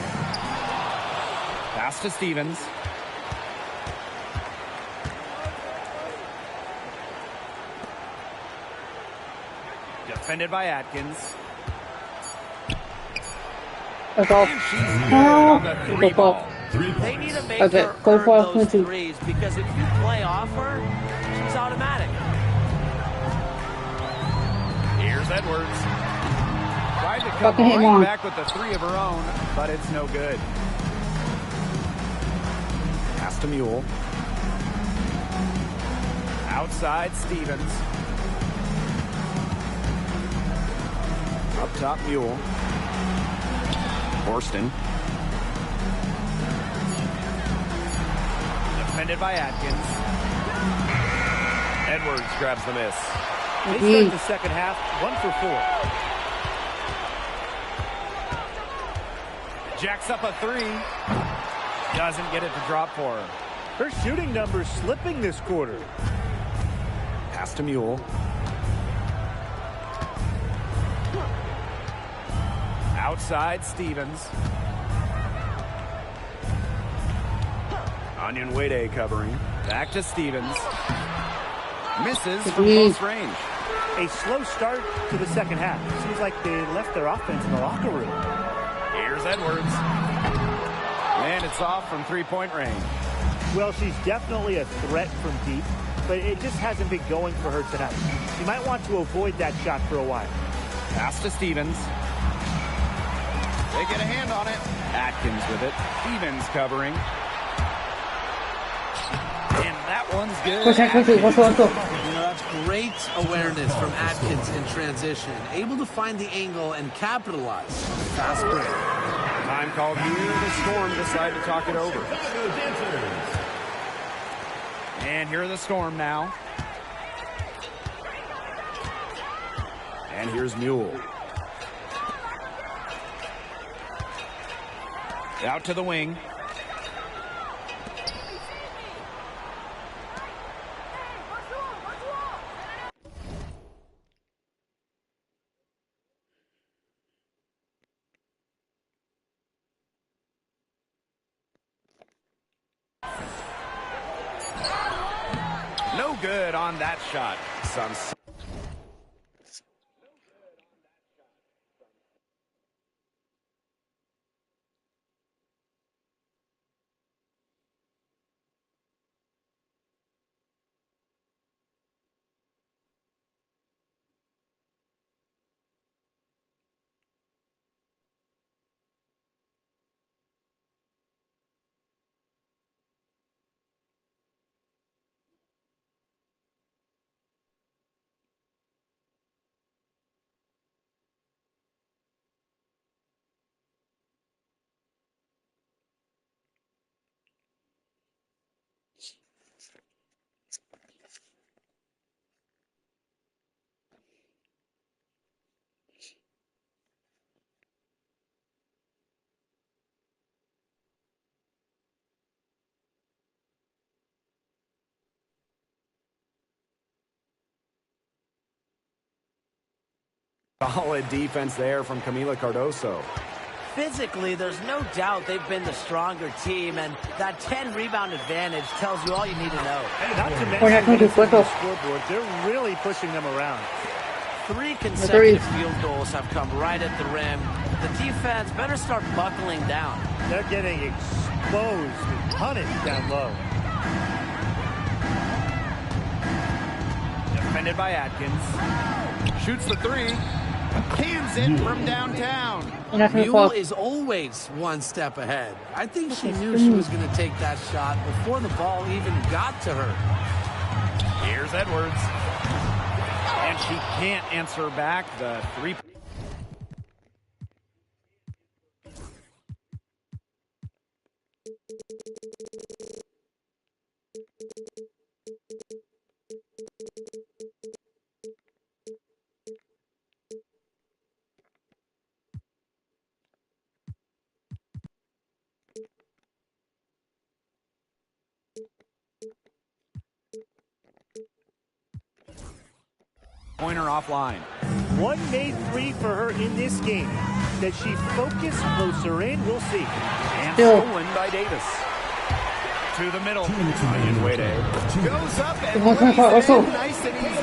Pass to Stevens. Defended by Atkins. That's all. They need to make her earn those threes, because if you play off her, she's automatic. Here's Edwards. Tried to come right back with the three of her own, but it's no good. Pass to Mule. Outside Stevens. Up top, Mule. Horston. Defended by Atkins. Edwards grabs the miss. They start the second half 1 for 4. Jacks up a three. Doesn't get it to drop for her. Her shooting numbers slipping this quarter. Pass to Mule. Outside Stevens. Onion Wade covering. Back to Stevens. Misses from close range. A slow start to the second half. Seems like they left their offense in the locker room. Here's Edwards. And it's off from three-point range. Well, she's definitely a threat from deep, but it just hasn't been going for her tonight. She might want to avoid that shot for a while. Pass to Stevens. They get a hand on it. Atkins with it. Stevens covering. And that one's good. You know, that's great awareness from Atkins in transition. Able to find the angle and capitalize. Fast break. Time called here. The Storm decide to talk it over. And here are the Storm now. And here's Mule. Out to the wing. No good on that shot. Solid defense there from Camila Cardoso. Physically, there's no doubt they've been the stronger team, and that 10-rebound advantage tells you all you need to know. And not to mention the scoreboard, they're really pushing them around. 3 consecutive field goals have come right at the rim. The defense better start buckling down. They're getting exposed and punished down low. Defended by Atkins. Shoots the three. Cans it from downtown. Mule is always one step ahead. I think she knew she was going to take that shot before the ball even got to her. Here's Edwards. And she can't answer back the three. Pointer offline. One made three for her in this game. Does she focus closer in? We'll see. And stolen by Davis. To the middle. Goes up and lays it nice and easy.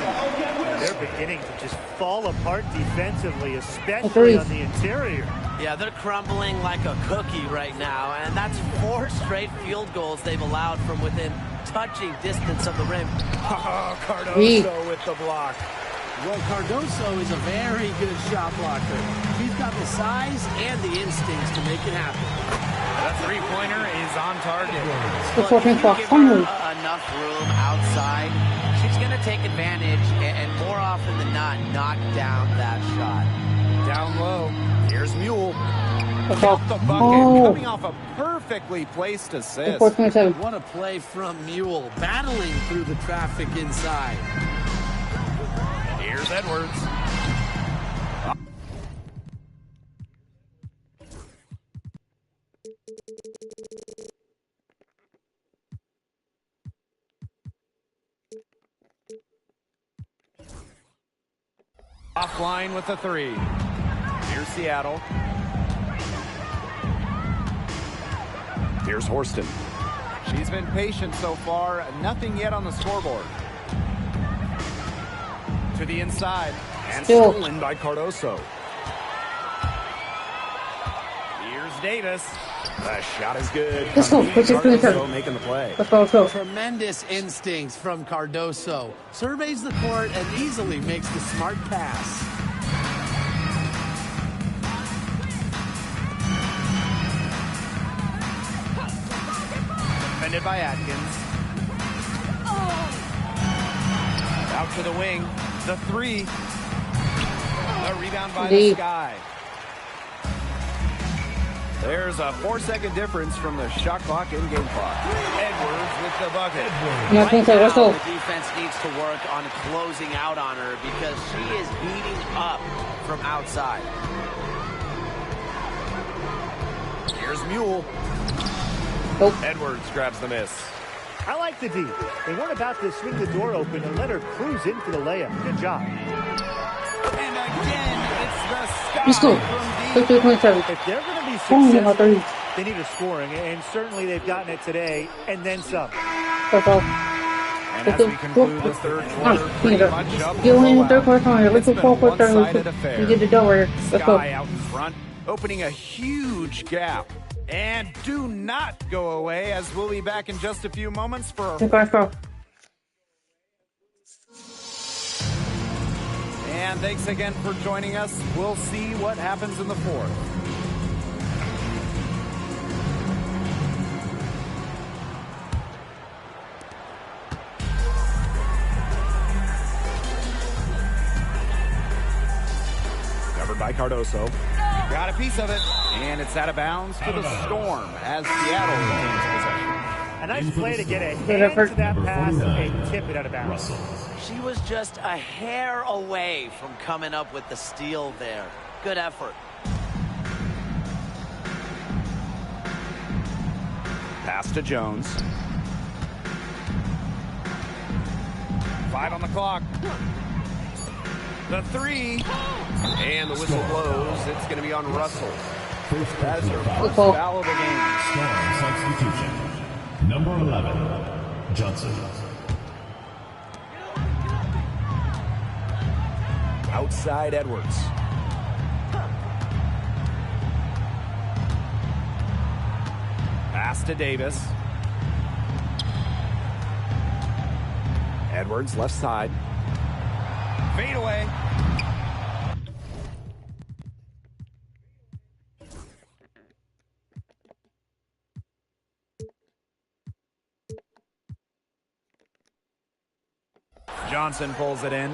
They're beginning to just fall apart defensively, especially on the interior. Yeah, they're crumbling like a cookie right now, and that's 4 straight field goals they've allowed from within touching distance of the rim. Oh, Cardoso with the block. Well, Cardoso is a very good shot blocker. He's got the size and the instincts to make it happen. The three-pointer is on target. Look, if you give her enough room outside, she's going to take advantage and more often than not, knock down that shot. Down low. Here's Mule. Got the bucket, coming off a perfectly placed assist. What a play from Mule, battling through the traffic inside. Here's Edwards. Offline with the three. Here's Seattle. Here's Horston. She's been patient so far. Nothing yet on the scoreboard. To the inside. And stolen by Cardoso. Here's Davis. The shot is good. Cardoso making the play. Tremendous instincts from Cardoso. Surveys the court and easily makes the smart pass. Defended by Atkins. Out to the wing. The three. The rebound by the Sky. There's a 4-second difference from the shot clock and game clock. Edwards with the bucket. Right now, the defense needs to work on closing out on her because she is heating up from outside. Here's Mule. Edwards grabs the miss. I like the D. They weren't about to swing the door open and let her cruise in for the layup. Good job. And again, it's the Sky Let's go. If they're going to be successful, they need a scoring, and certainly they've gotten it today, and then some. And as we conclude the third quarter, pretty much up You win the third quarter. Let's go for one-sided affair. We get the door. Let's go. Sky out in front, opening a huge gap. And do not go away, as we'll be back in just a few moments for our... And thanks again for joining us. We'll see what happens in the fourth. Covered by Cardoso. Got a piece of it, and it's out of bounds to the Storm as Seattle retains possession. A nice play to get a hand to that pass and tip it out of bounds. She was just a hair away from coming up with the steal there. Good effort. Pass to Jones. 5 on the clock. The three. And the whistle blows. It's going to be on Russell. That is her first foul of the game. Strong substitution. Number 11, Johnson. Outside Edwards. Pass to Davis. Edwards left side. Fade away. Johnson pulls it in.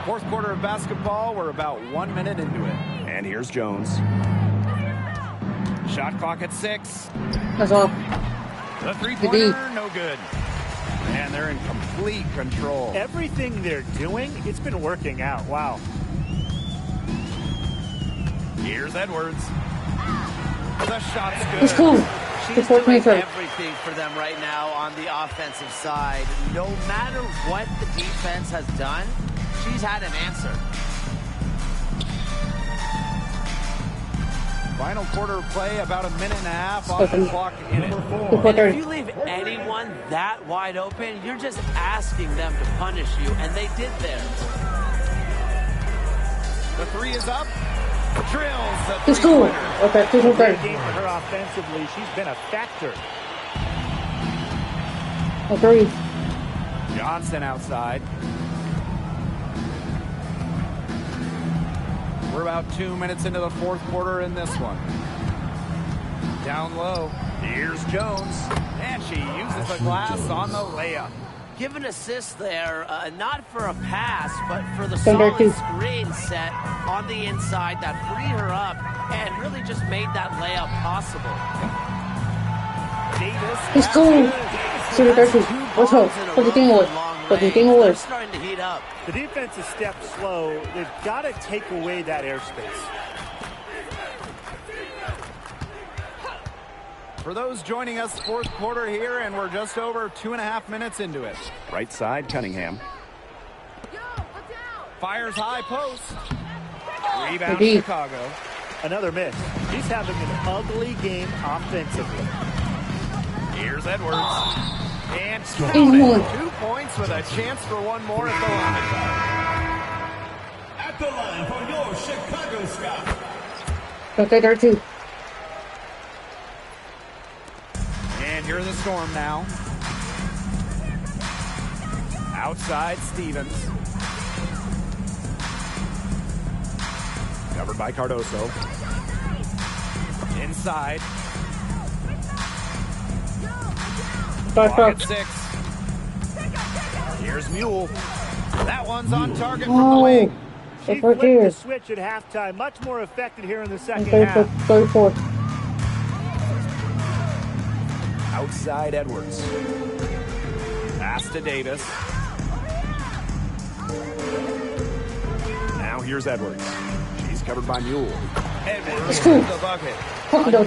Fourth quarter of basketball. We're about 1 minute into it. And here's Jones. Shot clock at 6. That's all. The three-pointer, no good. And they're in complete control. Everything they're doing, it's been working out. Wow. Here's Edwards. The shot's good. It's cool. She's doing everything for them right now on the offensive side. No matter what the defense has done, she's had an answer. Final quarter of play, about a minute and a half on the clock in it. And if you leave anyone that wide open, you're just asking them to punish you, and they did there. The three is up. Drills the It's cool. Okay, Great game for her offensively. She's been a factor. Agreed. Johnson outside. We're about 2 minutes into the fourth quarter in this one. Down low. Here's Jones. And she uses the glass on the layup. Give an assist there, not for a pass, but for the solid screen set on the inside that freed her up and really just made that layup possible. Davis. It's cool. So the 30. Let's hope. Put the thing away. Put the thing away. They're starting to heat up. The defense is stepped slow. They've got to take away that airspace. For those joining us, fourth quarter here, and we're just over 2.5 minutes into it. Right side, Cunningham. Fires high post. Rebound, Chicago. Another miss. He's having an ugly game offensively. Here's Edwards. And counted. 2 points with a chance for one more at the line. At the line for your Chicago Sky. Okay, there too. And here's the Storm now. Outside, Stevens. Covered by Cardoso. Inside. Pocket 6. Here's Mule. That one's on target from the wing. She flipped the switch at halftime. Much more effective here in the second half. 34. Outside Edwards. Pass to Davis. Now here's Edwards. She's covered by Mule. Edwards with the bucket. Another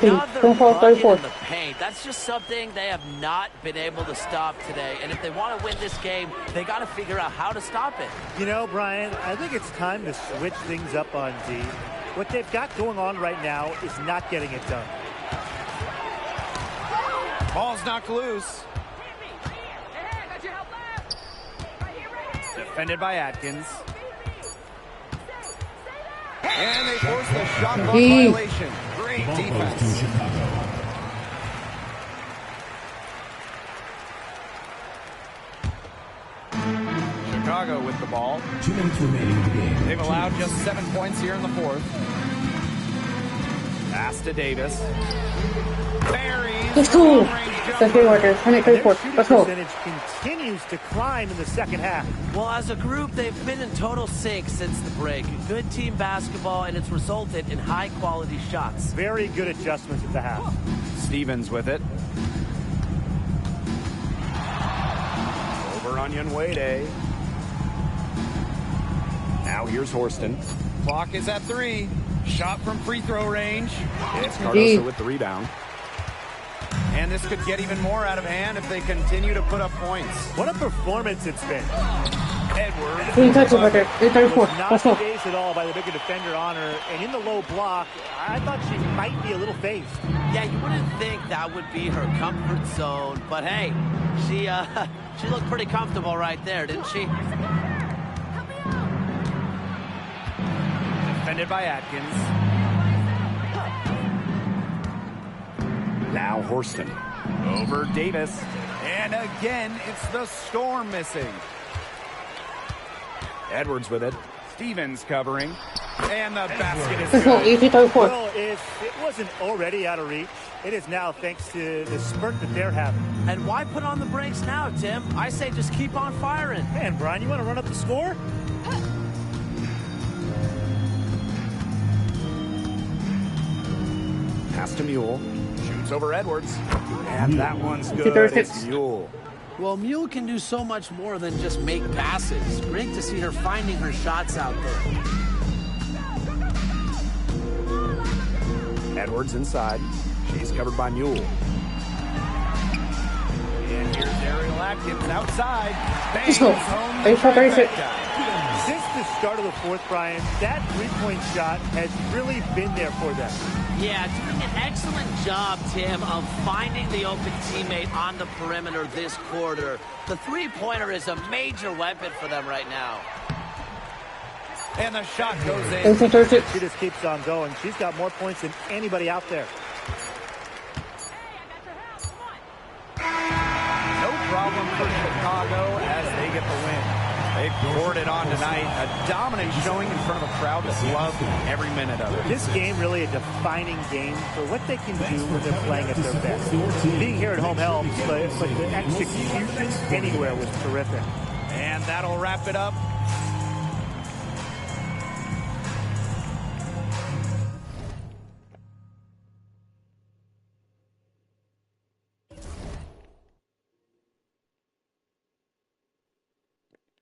bucket in the paint. That's just something they have not been able to stop today. And if they want to win this game, they got to figure out how to stop it. You know, Brian, I think it's time to switch things up on D. What they've got going on right now is not getting it done. Ball's knocked loose. Defended by Atkins. And they force the shot clock violation. Great defense. Chicago with the ball. 2 minutes remaining in the game. They've allowed just 7 points here in the fourth. Pass to Davis. It's cool. The three order. 134. Let's go. Percentage continues to climb in the second half. Well, as a group, they've been in total sync since the break. Good team basketball, and it's resulted in high-quality shots. Very good adjustments at the half. Stevens with it. Over Onion Wade. Now here's Horston. Clock is at 3. Shot from free throw range. It's Cardoso with the rebound. And this could get even more out of hand if they continue to put up points. What a performance it's been. Edwards. Clean touch over there. Not phased at all by the bigger defender on her. And in the low block, I thought she might be a little phased. Yeah, you wouldn't think that would be her comfort zone. But hey, she looked pretty comfortable right there, didn't she? Defended by Atkins. Now Horston. Over Davis. And again, it's the Storm missing. Edwards with it. Stevens covering. And the basket is Let's go, good. easy 34. Well, if it wasn't already out of reach, it is now thanks to the spurt that they're having. And why put on the brakes now, Tim? I say just keep on firing. Man, Brian, you want to run up the score? Pass to Mule. Shoots over Edwards. And that one's good. It's Mule. Well, Mule can do so much more than just make passes. Great to see her finding her shots out there. Edwards inside. She's covered by Mule. And here's Ariel Atkins outside. Let's go. Home 36. Since the start of the fourth, Brian, that three-point shot has really been there for them. Yeah, doing an excellent job, Tim, of finding the open teammate on the perimeter this quarter. The three-pointer is a major weapon for them right now. And the shot goes in. She just keeps on going. She's got more points than anybody out there. No problem for Chicago as they get the win. They poured it on tonight. A dominant showing in front of a crowd that loved every minute of it. This game really a defining game for what they can do when they're playing at their best. Being here at home helps, but the execution anywhere was terrific. And that'll wrap it up